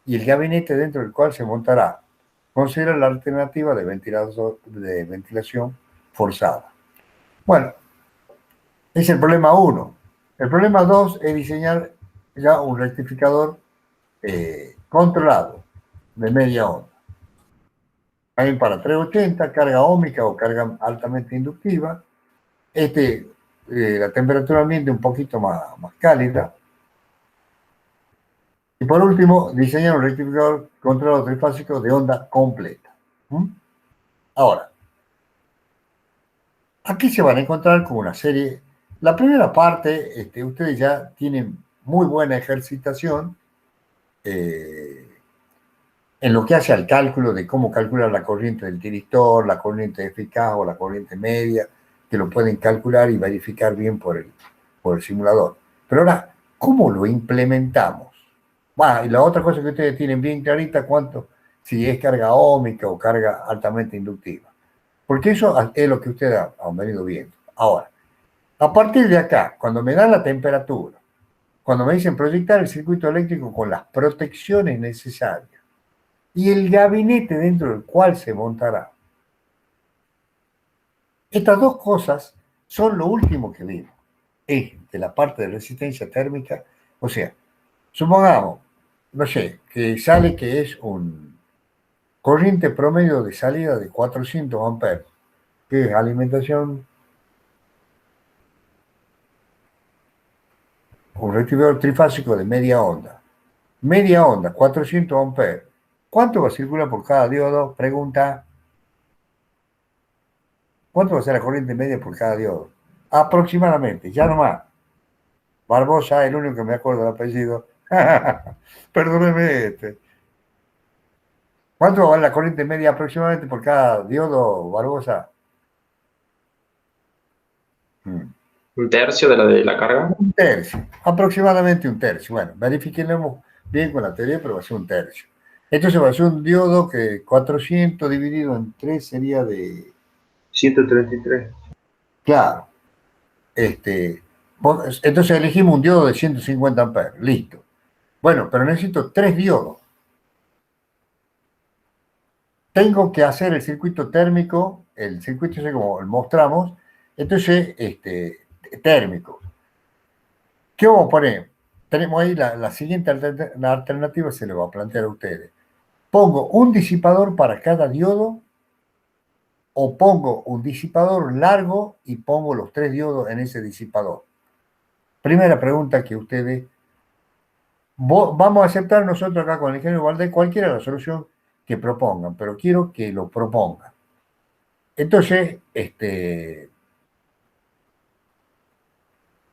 y el gabinete dentro del cual se montará. Considera la alternativa de ventilación forzada. Bueno, es el problema 1. El problema 2 es diseñar ya un rectificador controlado de media onda. También para 380, carga óhmica o carga altamente inductiva. La temperatura ambiente un poquito más cálida. Y por último, diseñar un rectificador controlado trifásico de onda completa. Ahora, aquí se van a encontrar con una serie La primera parte, ustedes ya tienen muy buena ejercitación en lo que hace al cálculo de cómo calcular la corriente del tiristor, la corriente eficaz o la corriente media, que lo pueden calcular y verificar bien por el simulador. Pero ahora, ¿cómo lo implementamos? Bueno, y la otra cosa que ustedes tienen bien clarita, si es carga óhmica o carga altamente inductiva. Porque eso es lo que ustedes han venido viendo. Ahora, a partir de acá, cuando me dan la temperatura, cuando me dicen proyectar el circuito eléctrico con las protecciones necesarias y el gabinete dentro del cual se montará, estas dos cosas son lo último que vimos. Es de la parte de resistencia térmica, o sea, supongamos, no sé, que sale que es un corriente promedio de salida de 400 amperes, que es alimentación, un rectificador trifásico de media onda. Media onda, 400 amperes. ¿Cuánto va a circular por cada diodo? Pregunta. ¿Cuánto va a ser la corriente media por cada diodo? Aproximadamente, ya nomás. Barbosa, el único que me acuerdo del apellido. Perdóneme. ¿Cuánto va a valer la corriente media aproximadamente por cada diodo, Barbosa?
¿Un tercio de la carga?
Un tercio, aproximadamente un tercio. Bueno, verifiquemos bien con la teoría, pero va a ser un tercio. Entonces va a ser un diodo que 400 dividido en 3 sería de
133.
Claro. Entonces elegimos un diodo de 150 amperes. Listo. Bueno, pero necesito 3 diodos. Tengo que hacer el circuito térmico, el circuito ese como mostramos, entonces, térmico. ¿Qué vamos a poner? Tenemos ahí la siguiente alternativa, se le va a plantear a ustedes. ¿Pongo un disipador para cada diodo o pongo un disipador largo y pongo los 3 diodos en ese disipador? Primera pregunta que ustedes... Vamos a aceptar nosotros acá con el ingeniero Valdés cualquiera de la solución que propongan, pero quiero que lo propongan. Entonces,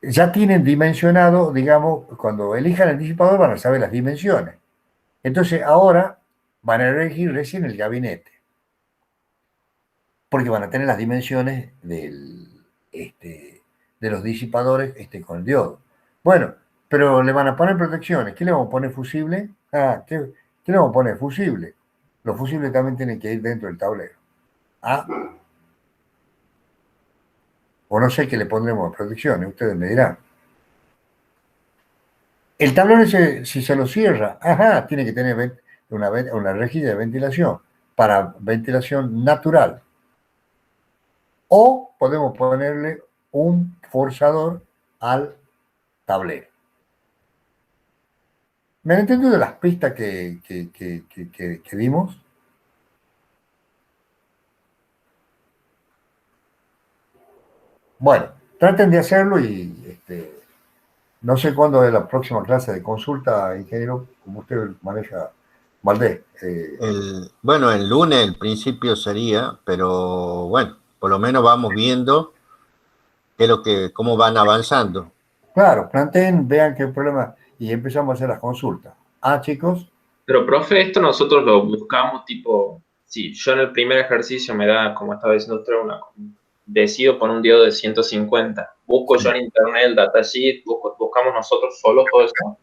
ya tienen dimensionado, digamos, cuando elijan el disipador van a saber las dimensiones. Entonces, ahora van a elegir recién el gabinete, porque van a tener las dimensiones de los disipadores con el diodo. Bueno, pero le van a poner protecciones. ¿Qué le vamos a poner? ¿Fusible? ¿Qué le vamos a poner? Fusible. Los fusibles también tienen que ir dentro del tablero. O no sé qué le pondremos protecciones, ustedes me dirán. El tablero si se lo cierra, tiene que tener una rejilla de ventilación para ventilación natural. O podemos ponerle un forzador al tablero. ¿Me han entendido las pistas que dimos? Bueno, traten de hacerlo y no sé cuándo es la próxima clase de consulta, ingeniero, como usted maneja, Valdés.
Bueno, el lunes el principio sería, pero bueno, por lo menos vamos viendo cómo van avanzando.
Claro, planteen, vean qué problema y empezamos a hacer las consultas. Chicos.
Pero, profe, esto nosotros lo buscamos tipo, si yo en el primer ejercicio me da, como estaba diciendo usted, decido poner un diodo de 150, busco yo en internet el datasheet, buscamos nosotros solos todo eso.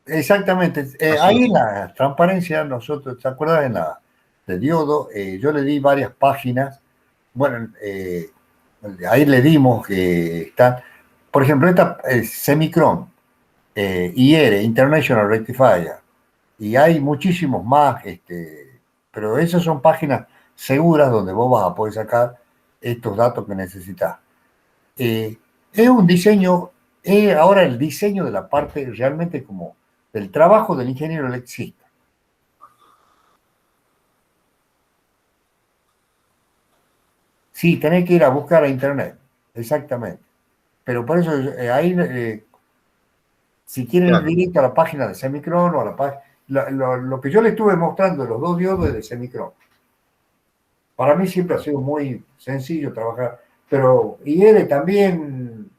Exactamente. Ahí en la transparencia, nosotros, ¿se acuerdan en la de diodo? Yo le di varias páginas. Bueno, ahí le dimos que están, por ejemplo, esta Semicron, IR, International Rectifier, y hay muchísimos más, pero esas son páginas seguras donde vos vas a poder sacar estos datos que necesitas. Es un diseño, ahora el diseño de la parte realmente como del trabajo del ingeniero electricista. Sí, tenés que ir a buscar a internet, exactamente. Pero por eso ahí, si quieren ir directo a la página de Semicron o a la página, lo que yo le estuve mostrando, los 2 diodos de Semicron. Para mí siempre ha sido muy sencillo trabajar, pero IR también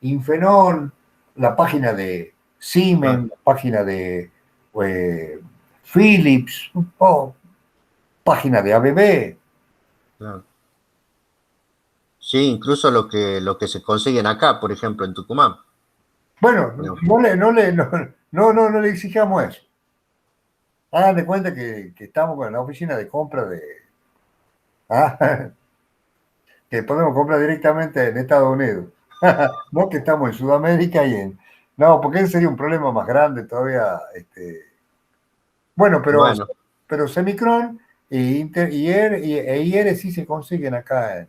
Infenon, la página de Siemens, la página de Philips, página de ABB.
Claro. Sí, incluso lo que se consiguen acá, por ejemplo, en Tucumán.
Bueno,
No.
no le exijamos eso. Hagan de cuenta que estamos con la oficina de compra que podemos comprar directamente en Estados Unidos. No que estamos en Sudamérica No, porque ese sería un problema más grande todavía. Bueno,
Bueno,
pero Semicron e IR sí se consiguen acá.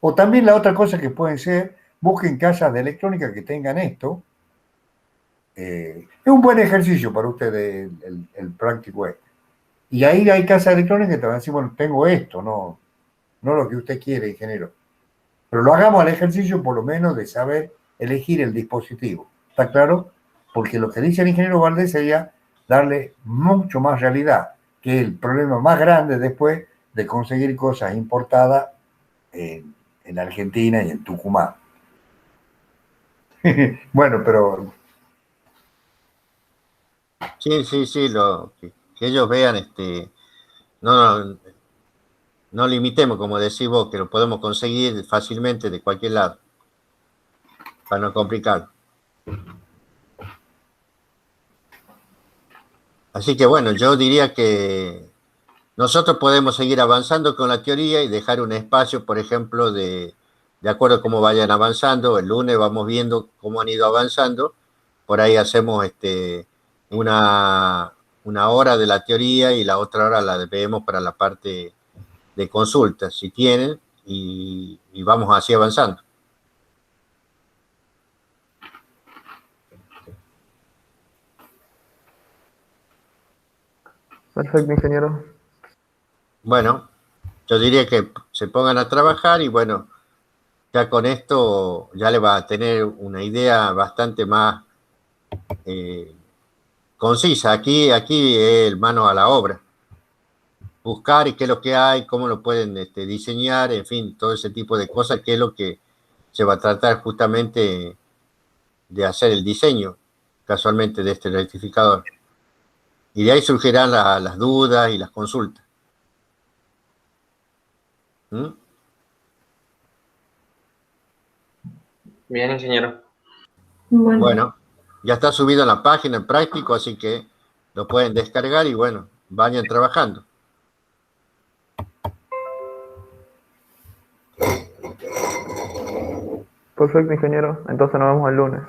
O también la otra cosa que pueden ser, busquen casas de electrónica que tengan esto. Es un buen ejercicio para ustedes el práctico este. Y ahí hay casas electrónicas que te van a decir, bueno, tengo esto, no lo que usted quiere, ingeniero. Pero lo hagamos al ejercicio por lo menos de saber elegir el dispositivo. ¿Está claro? Porque lo que dice el ingeniero Valdés sería darle mucho más realidad, que es el problema más grande después de conseguir cosas importadas en Argentina y en Tucumán. Bueno, pero
sí, que ellos vean, no limitemos, como decís vos, que lo podemos conseguir fácilmente de cualquier lado, para no complicar. Así que bueno, yo diría que nosotros podemos seguir avanzando con la teoría y dejar un espacio, por ejemplo, de acuerdo a cómo vayan avanzando. El lunes vamos viendo cómo han ido avanzando. Por ahí hacemos una hora de la teoría y la otra hora la vemos para la parte de consultas, si tienen, y vamos así avanzando.
Perfecto, ingeniero.
Bueno, yo diría que se pongan a trabajar y bueno, ya con esto ya le va a tener una idea bastante más concisa. Aquí es mano a la obra. Buscar y qué es lo que hay, cómo lo pueden diseñar, en fin, todo ese tipo de cosas, que es lo que se va a tratar justamente de hacer el diseño, casualmente, de este rectificador. Y de ahí surgirán las dudas y las consultas. ¿Mm?
Bien, ingeniero.
Bueno, ya está subido en la página en práctico, así que lo pueden descargar y bueno, vayan trabajando.
Perfecto, ingeniero. Entonces nos vemos el lunes.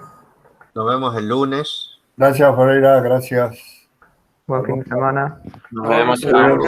Nos vemos el lunes.
gracias, Ferreira, gracias.
Buen fin de semana.
Nos vemos. Chao.